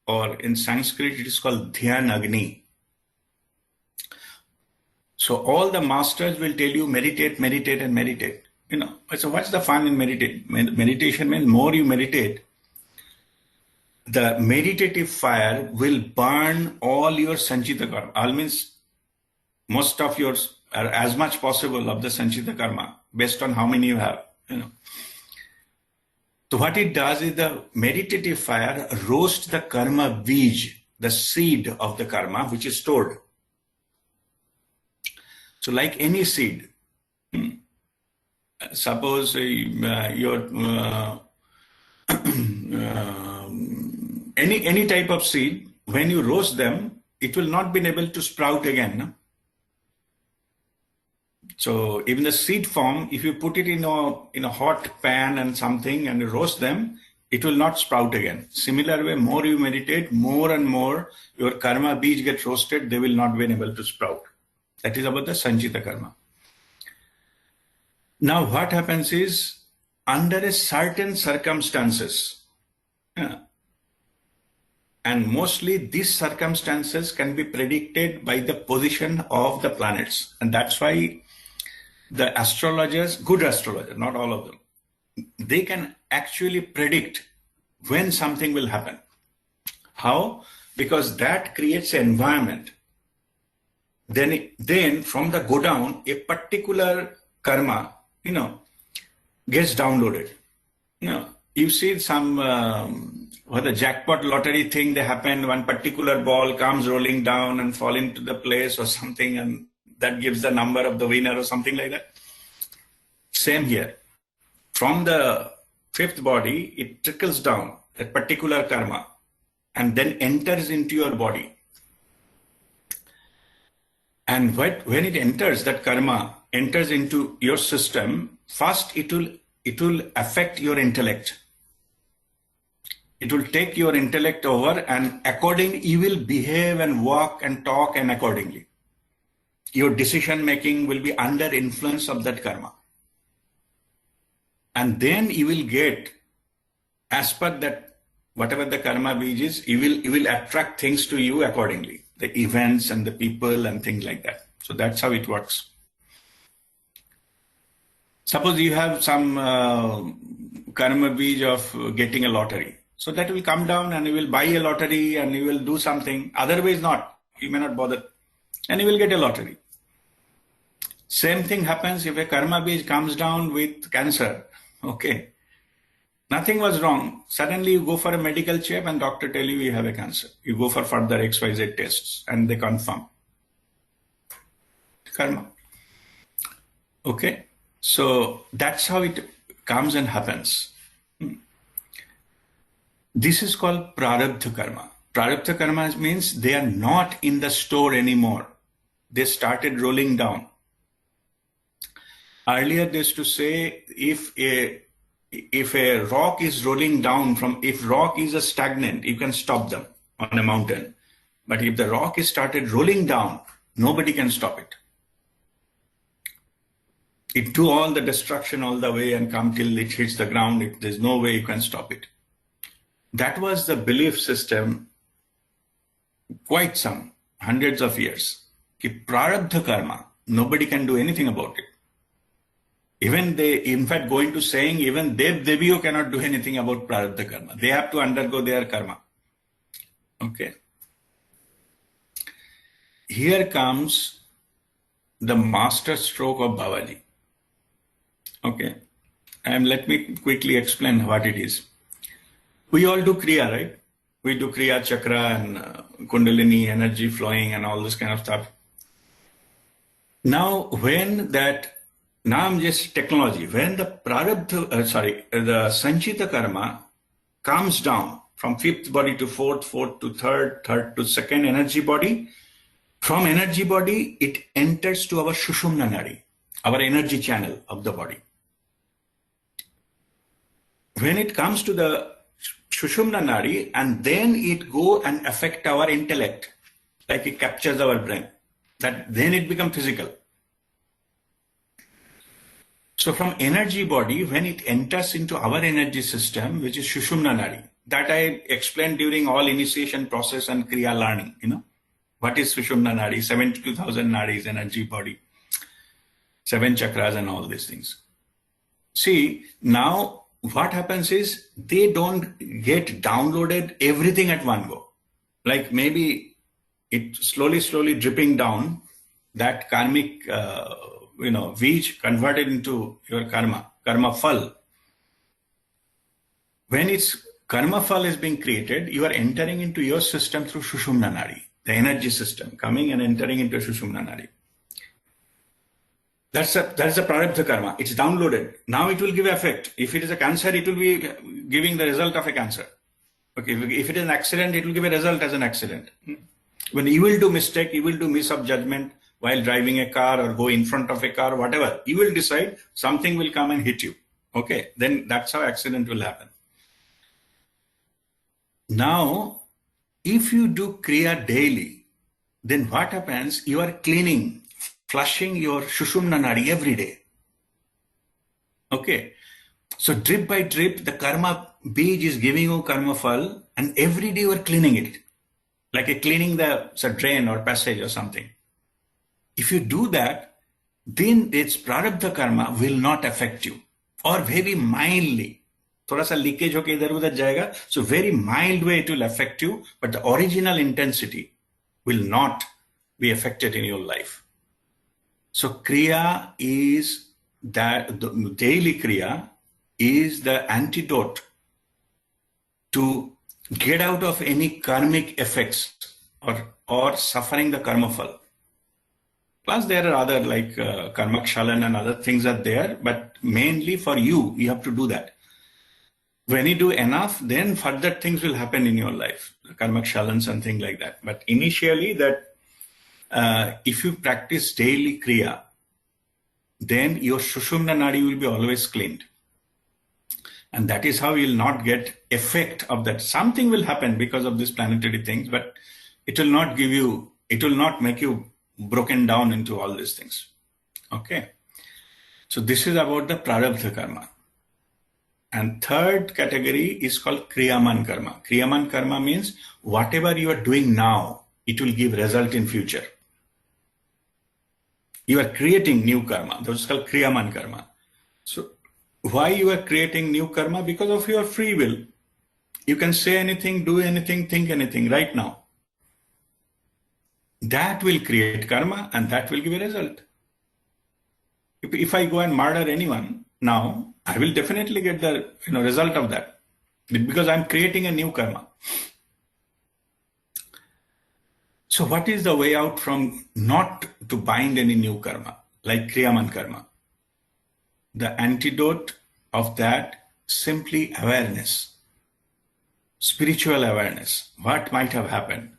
Or in Sanskrit, it is called Dhyan Agni. So all the masters will tell you meditate, meditate, and meditate. So what's the fun in meditate? Meditation means more you meditate, the meditative fire will burn all your Sanchita karma. All means most of yours, or as much possible of the Sanchita karma, based on how many you have. So what it does is the meditative fire roasts the karma bij, the seed of the karma, which is stored. So like any seed, suppose any type of seed, when you roast them, it will not be able to sprout again. No? So even the seed form, if you put it in a hot pan and something and you roast them, it will not sprout again. Similar way, more you meditate, more and more your karma bij get roasted, they will not be able to sprout. That is about the Sanchita karma. Now what happens is, under a certain circumstances, and mostly these circumstances can be predicted by the position of the planets. And that's why the astrologers, good astrologers, not all of them, they can actually predict when something will happen. How? Because that creates an environment. Then from the go down, a particular karma, gets downloaded. You see some, the jackpot lottery thing, they happen, one particular ball comes rolling down and fall into the place or something, and that gives the number of the winner or something like that. Same here. From the 5th body, it trickles down, that particular karma, and then enters into your body. And when it enters, that karma enters into your system, first it will affect your intellect. It will take your intellect over, and according you will behave and walk and talk and accordingly. Your decision making will be under influence of that karma. And then you will get, as per that, whatever the karma bij is, you will attract things to you accordingly. The events and the people and things like that. So that's how it works. Suppose you have some karma bij of getting a lottery. So that will come down and you will buy a lottery and you will do something. Otherwise not. You may not bother. And you will get a lottery. Same thing happens if a karma bij comes down with cancer. Okay. Nothing was wrong. Suddenly you go for a medical check and doctor tell you have a cancer. You go for further XYZ tests and they confirm. Karma. Okay. So that's how it comes and happens. This is called prarabdha karma. Prarabdha karma means they are not in the store anymore. They started rolling down. Earlier they used to say if a rock is rolling down if rock is a stagnant, you can stop them on a mountain. But if the rock is started rolling down, nobody can stop it. It do all the destruction all the way and come till it hits the ground. There's no way you can stop it. That was the belief system quite some hundreds of years. Ki prarabdha karma, nobody can do anything about it. Even they, in fact, going to saying even Dev Deviyo cannot do anything about prarabdha karma. They have to undergo their karma. Okay. Here comes the master stroke of Babaji. Okay. And let me quickly explain what it is. We all do Kriya, right? We do Kriya Chakra and Kundalini energy flowing and all this kind of stuff. Now, now I'm just technology. When the prarabdha, the Sanchita karma comes down from fifth body to fourth, fourth to third, third to second energy body, from energy body, it enters to our Sushumna Nadi, our energy channel of the body. When it comes to the Sushumna Nadi, and then it go and affect our intellect, like it captures our brain, then it becomes physical. So from energy body, when it enters into our energy system, which is Sushumna Nadi, that I explained during all initiation process and Kriya learning, what is Sushumna Nadi, 72,000 Nadis, energy body, 7 chakras and all these things. See, now what happens is they don't get downloaded everything at one go. Like maybe it slowly dripping down, that karmic Vij converted into your karma phal. When its karma phal is being created, you are entering into your system through Sushumna Nadi, the energy system, coming and entering into Sushumna Nadi. That's the prarabdha karma. It's downloaded. Now it will give effect. If it is a cancer, it will be giving the result of a cancer. Okay, if it is an accident, it will give a result as an accident. When you will do mistake, you will do miss of judgment while driving a car or go in front of a car, whatever, you will decide something will come and hit you. Okay, then that's how accident will happen. Now, if you do Kriya daily, then what happens? You are cleaning, flushing your Sushumna Nadi every day. Okay, so drip by drip, the karma bij is giving you karma phal, and every day you are cleaning it, like a cleaning the drain or passage or something. If you do that, then its prarabdha karma will not affect you, or very mildly. Thoda sa leakage hoke idhar udhar jayega, so very mild way it will affect you, but the original intensity will not be affected in your life. So Kriya is that, the daily Kriya is the antidote to get out of any karmic effects or suffering the karma phal. Plus there are other like karma kshalan and other things are there, but mainly for you have to do that. When you do enough, then further things will happen in your life, karma kshalans and things like that. But initially that if you practice daily Kriya, then your Sushumna Nadi will be always cleaned. And that is how you'll not get effect of that. Something will happen because of these planetary things, but it will not give you, it will not make you broken down into all these things. Okay. So this is about the prarabdha karma. And third category is called kriyaman karma. Kriyaman karma means whatever you are doing now, it will give result in future. You are creating new karma. That is called kriyaman karma. So why you are creating new karma? Because of your free will. You can say anything, do anything, think anything right now. That will create karma and that will give a result. If I go and murder anyone now, I will definitely get the result of that because I'm creating a new karma. So what is the way out from not to bind any new karma, like kriyaman karma? The antidote of that, simply awareness, spiritual awareness, what might have happened.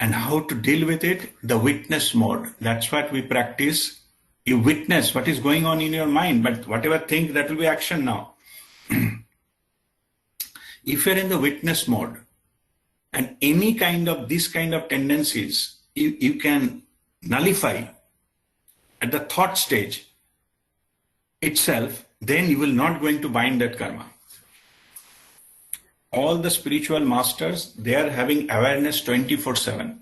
And how to deal with it, the witness mode. That's what we practice. You witness what is going on in your mind, but whatever think, that will be action now. If you're in the witness mode, and any kind of this kind of tendencies, you can nullify at the thought stage itself, then you will not going to bind that karma. All the spiritual masters, they are having awareness 24/7.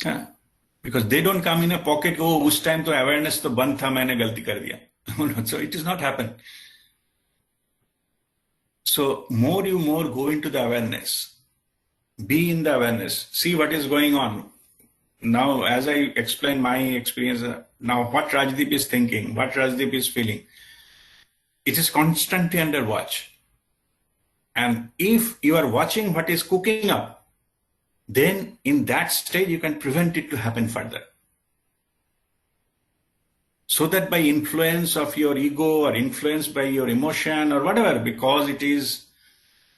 Yeah. Because they don't come in a pocket, oh, us time to awareness to band tha, maine galti kar diya. So it does not happen. So more you go into the awareness, be in the awareness, see what is going on. Now, as I explain my experience, now what Rajdeep is thinking, what Rajdeep is feeling, it is constantly under watch. And if you are watching what is cooking up, then in that stage you can prevent it to happen further. So that by influence of your ego or influence by your emotion or whatever, because it is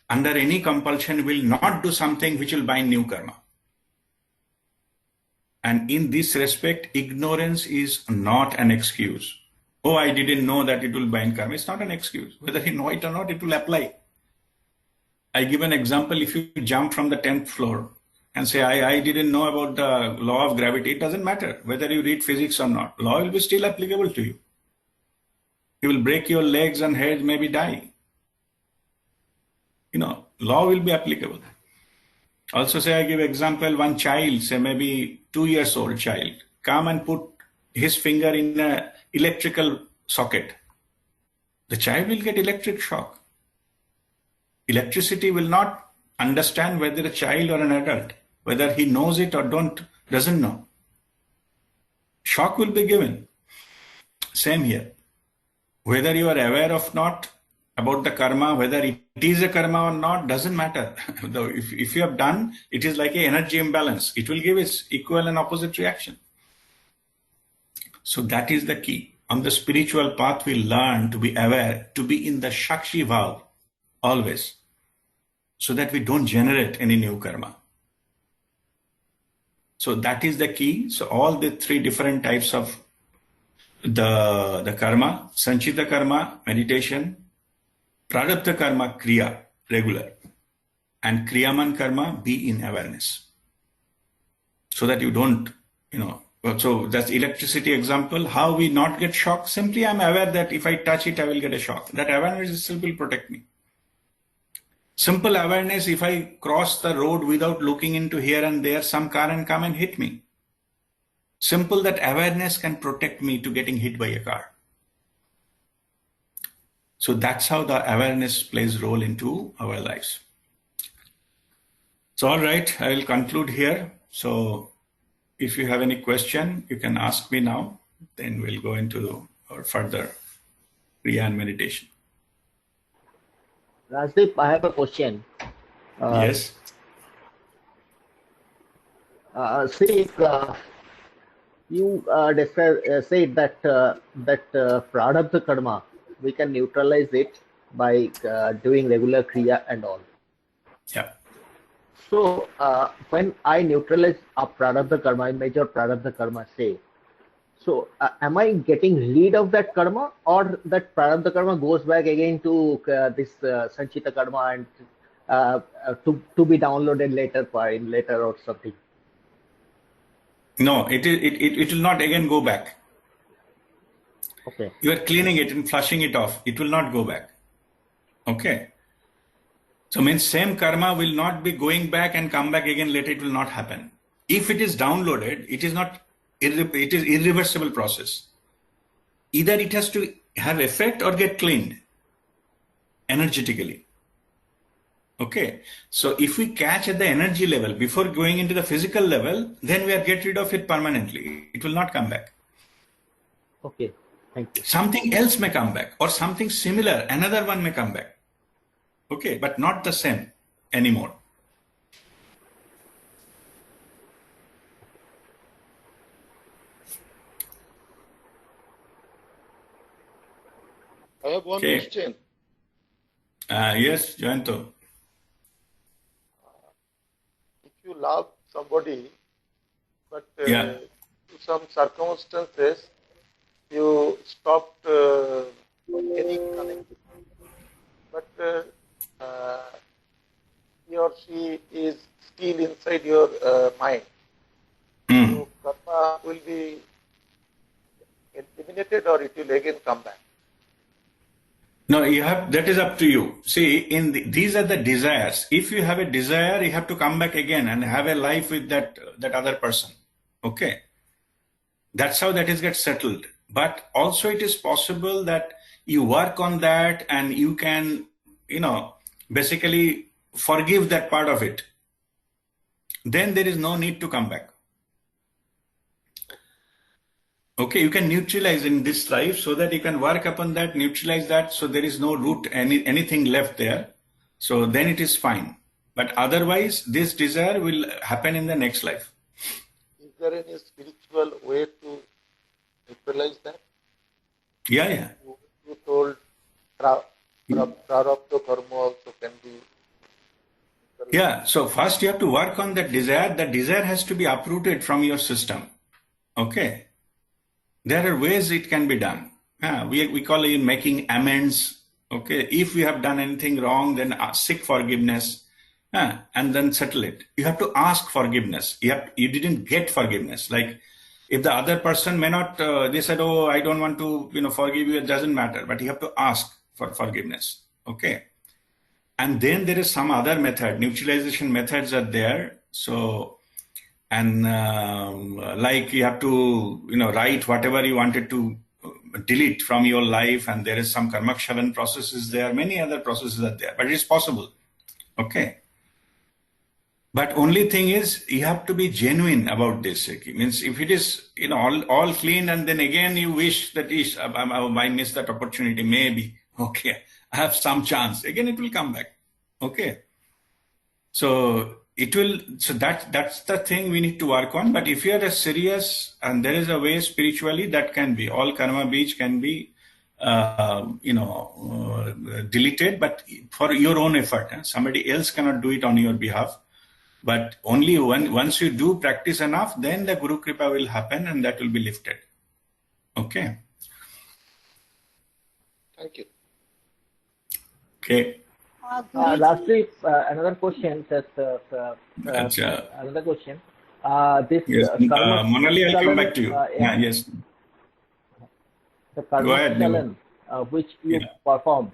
under any compulsion, will not do something which will bind new karma. And in this respect, ignorance is not an excuse. Oh, I didn't know that it will bind karma. It's not an excuse. Whether you know it or not, it will apply. I give an example. If you jump from the 10th floor and say, I didn't know about the law of gravity, it doesn't matter whether you read physics or not. Law will be still applicable to you. You will break your legs and head, maybe die. Law will be applicable. Also say, I give example, one child, say maybe 2 years old child, come and put his finger in an electrical socket. The child will get electric shock. Electricity will not understand whether a child or an adult, whether he knows it or doesn't know. Shock will be given. Same here. Whether you are aware of not about the karma, whether it is a karma or not, doesn't matter. If you have done, it is like an energy imbalance. It will give its equal and opposite reaction. So that is the key. On the spiritual path, we learn to be aware, to be in the Shakshi Bhav always, so that we don't generate any new karma. So that is the key. So all the three different types of the karma, Sanchita karma, meditation, Prarabdha karma, kriya, regular, and kriyaman karma, be in awareness. So that you don't, so that's electricity example. How we not get shocked? Simply I'm aware that if I touch it, I will get a shock. That awareness itself will protect me. Simple awareness, if I cross the road without looking into here and there, some car can come and hit me. Simple that awareness can protect me to getting hit by a car. So that's how the awareness plays role into our lives. So all right, I will conclude here. So if you have any question, you can ask me now. Then we'll go into our further Kriya and meditation. Rajdeep, I have a question. Yes. See, you said that Prarabdha karma, we can neutralize it by doing regular kriya and all. Yeah. So when I neutralize a Prarabdha karma, I measure Prarabdha karma, say, So, am I getting rid of that karma, or that prarabdha karma goes back again to this sanchita karma and to be downloaded later or something? No, it will not again go back. Okay. You are cleaning it and flushing it off. It will not go back. Okay. So means same karma will not be going back and come back again later. It will not happen. If it is downloaded, it is not. It is irreversible process. Either it has to have effect or get cleaned energetically. Okay. So if we catch at the energy level before going into the physical level, then we are get rid of it permanently. It will not come back. Okay. Thank you. Something else may come back, or something similar, another one may come back. Okay, but not the same anymore. I have one Okay. question. Yes, Jayanto. If you love somebody, but Yeah. to some circumstances, you stopped any connection, but he or she is still inside your mind, Hmm. so karma will be eliminated or it will again come back. No, you have, that is up to you. See, these are the desires. If you have a desire, you have to come back again and have a life with that other person. Okay. That's how that is get settled. But also it is possible that you work on that and you can, basically forgive that part of it. Then there is no need to come back. Okay, you can neutralize in this life so that you can work upon that, neutralize that, so there is no root, anything left there. So then it is fine. But otherwise, this desire will happen in the next life. Is there any spiritual way to neutralize that? Yeah. You told prarabdha karma also can be. Yeah, so first you have to work on that desire. That desire has to be uprooted from your system. Okay. There are ways it can be done. We call it making amends. Okay. If we have done anything wrong, then seek forgiveness and then settle it. You have to ask forgiveness. You didn't get forgiveness. Like if the other person may not, they said, oh, I don't want to, forgive you. It doesn't matter. But you have to ask for forgiveness. Okay. And then there is some other method. Neutralization methods are there. So, and like you have to, write whatever you wanted to delete from your life. And there is some karmakshalan processes there. Many other processes are there, but it's possible. Okay. But only thing is you have to be genuine about this. It means if it is, all clean and then again you wish that I missed that opportunity, maybe. Okay. I have some chance. Again, it will come back. Okay. So that's the thing we need to work on. But if you are serious and there is a way spiritually that can be, all karma beach can be, deleted, but for your own effort. Somebody else cannot do it on your behalf. But only once you do practice enough, then the Guru Kripa will happen and that will be lifted. Okay. Thank you. Okay. Lastly, another question. Another question. This Yes. karma Monali, I'll come back to you. Yes. The karma chalan, which you perform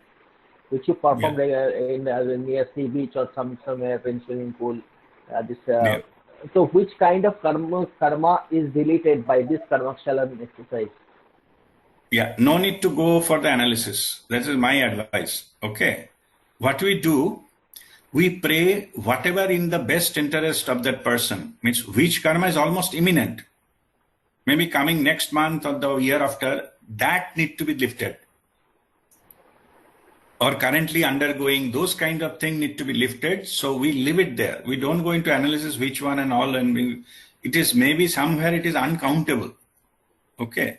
near sea beach or somewhere in swimming pool. So which kind of karma is deleted by this karma chalan exercise? Yeah, no need to go for the analysis. That is my advice. Okay. What we do, we pray whatever in the best interest of that person. Means which karma is almost imminent. Maybe coming next month or the year after, that need to be lifted. Or currently undergoing, those kind of things need to be lifted. So we leave it there. We don't go into analysis which one and all. And it is maybe somewhere it is uncountable. Okay.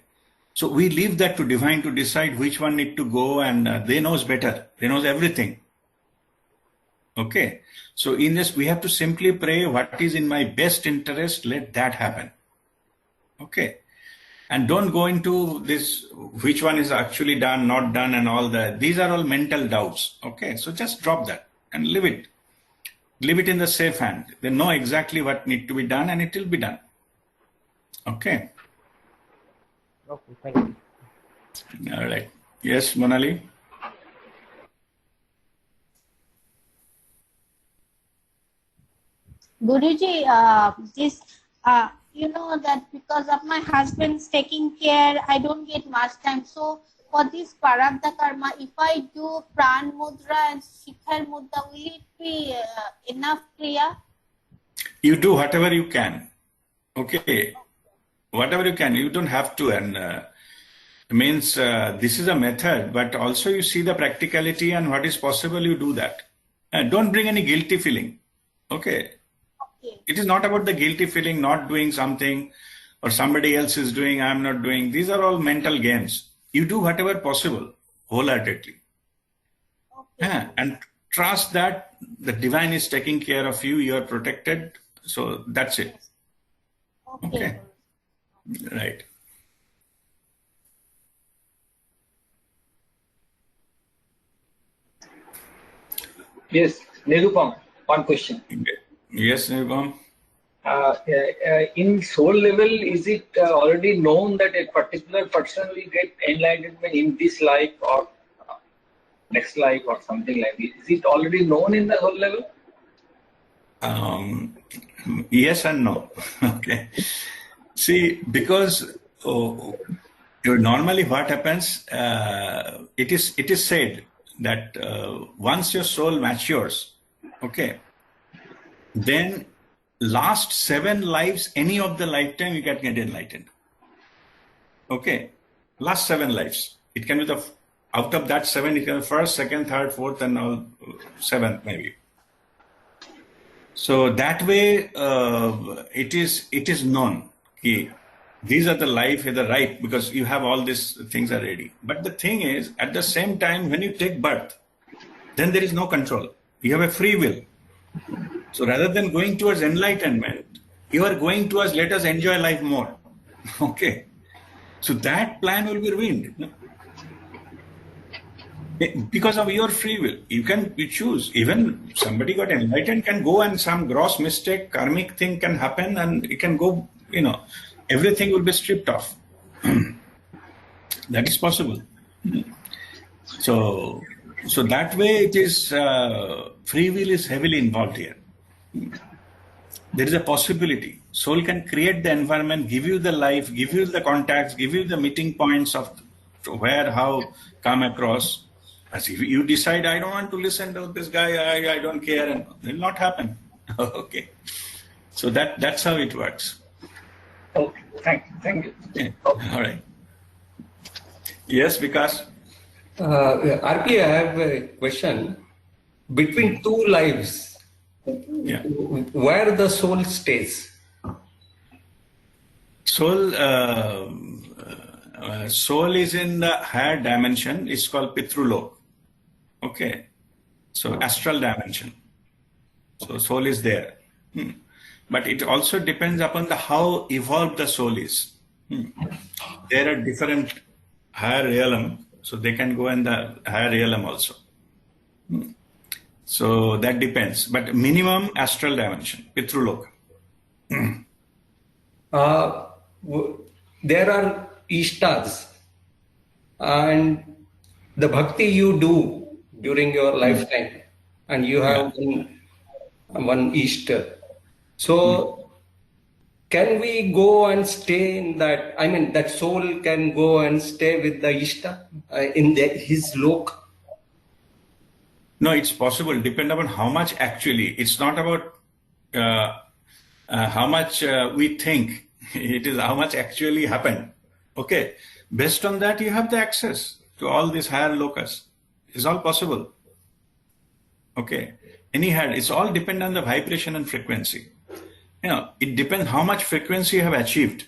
So we leave that to divine to decide which one need to go, and they knows better. They knows everything. Okay. So in this, we have to simply pray what is in my best interest. Let that happen. Okay. And don't go into this, which one is actually done, not done, and all that. These are all mental doubts. Okay, so just drop that and leave it. Leave it in the safe hand. They know exactly what need to be done, and it will be done. Okay. Okay, thank you. All right. Yes, Monali. Guruji, you know that because of my husband's taking care, I don't get much time. So for this Prarabdha Karma, if I do Pran Mudra and Shikhar Mudra, will it be enough Kriya? You do whatever you can. Okay. Whatever you can. You don't have to. And means this is a method, but also you see the practicality and what is possible, you do that. And don't bring any guilty feeling. Okay. It is not about the guilty feeling, not doing something, or somebody else is doing, I'm not doing. These are all mental games. You do whatever possible, wholeheartedly. Okay. And trust that the divine is taking care of you, you are protected. So that's it. Okay. Right. Yes, Nirupam, one question. Yes, Nirupam. In soul level, is it already known that a particular person will get enlightenment in this life or next life or something like this? Is it already known in the soul level? Yes and no. Okay. See, because normally what happens, it is said that once your soul matures, okay, then last 7 lives, any of the lifetime, you can get enlightened. Okay, last 7 lives. It can be out of that 7, it can be first, second, third, fourth, and all 7th maybe. So that way, it is known. Okay, these are the life, the right, because you have all these things are ready. But the thing is, at the same time, when you take birth, then there is no control. You have a free will. So rather than going towards enlightenment, you are going towards let us enjoy life more. Okay. So that plan will be ruined. Because of your free will. You choose. Even somebody got enlightened can go and some gross mistake, karmic thing can happen and it can go, everything will be stripped off. That is possible. So that way it is, free will is heavily involved here. There is a possibility. Soul can create the environment, give you the life, give you the contacts, give you the meeting points of where, how, come across. As if you decide, I don't want to listen to this guy, I don't care, and it will not happen. Okay. So that's how it works. Okay, thank you. Yeah. All right. Yes, Vikas? RP, I have a question. Between 2 lives, Yeah. where the soul stays? Soul is in the higher dimension. It's called Pitrulok. Okay. So astral dimension. So soul is there. But it also depends upon how evolved the soul is. There are different higher realm. So they can go in the higher realm also. So that depends. But minimum astral dimension, Pitrulok. There are ishtas, and the bhakti you do during your lifetime, and you have one ishta. So can we go and stay in that? I mean, that soul can go and stay with the ishta in his lok? No, it's possible. Depend upon how much actually. It's not about how much we think. It is how much actually happened. Okay. Based on that, you have the access to all these higher locus. It's all possible. Okay. Anyhow, it's all depend on the vibration and frequency. It depends how much frequency you have achieved.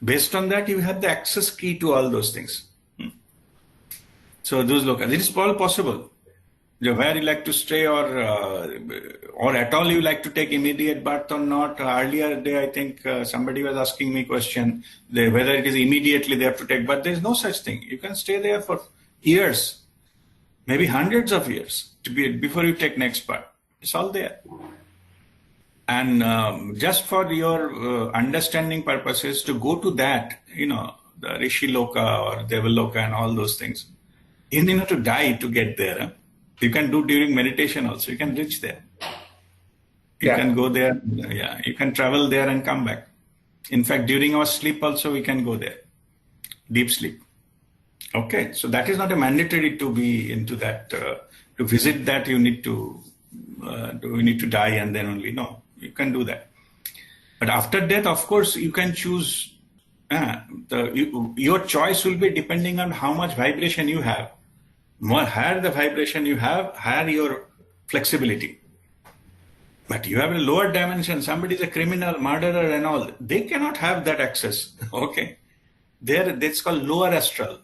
Based on that, you have the access key to all those things. So those locus, it is all possible. where you like to stay, or at all you like to take immediate birth or not. Earlier day, I think somebody was asking me question whether it is immediately they have to take, but there is no such thing. You can stay there for years, maybe hundreds of years before you take next birth. It's all there. And just for your understanding purposes, to go to that, the Rishi Loka or Devaloka and all those things, you need to die to get there. Huh? You can do during meditation also. You can reach there. You can go there. Yeah, you can travel there and come back. In fact, during our sleep also, we can go there. Deep sleep. Okay, so that is not a mandatory to be into that. To visit that, you need to die and then only. No, you can do that. But after death, of course, you can choose. Your choice will be depending on how much vibration you have. More higher the vibration you have, higher your flexibility. But you have a lower dimension, somebody is a criminal, murderer and all, they cannot have that access. Okay. That's called lower astral.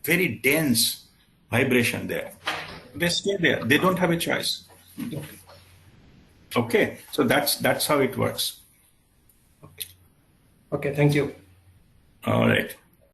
Very dense vibration there. They stay there. They don't have a choice. Okay. So that's how it works. Okay, thank you. All right.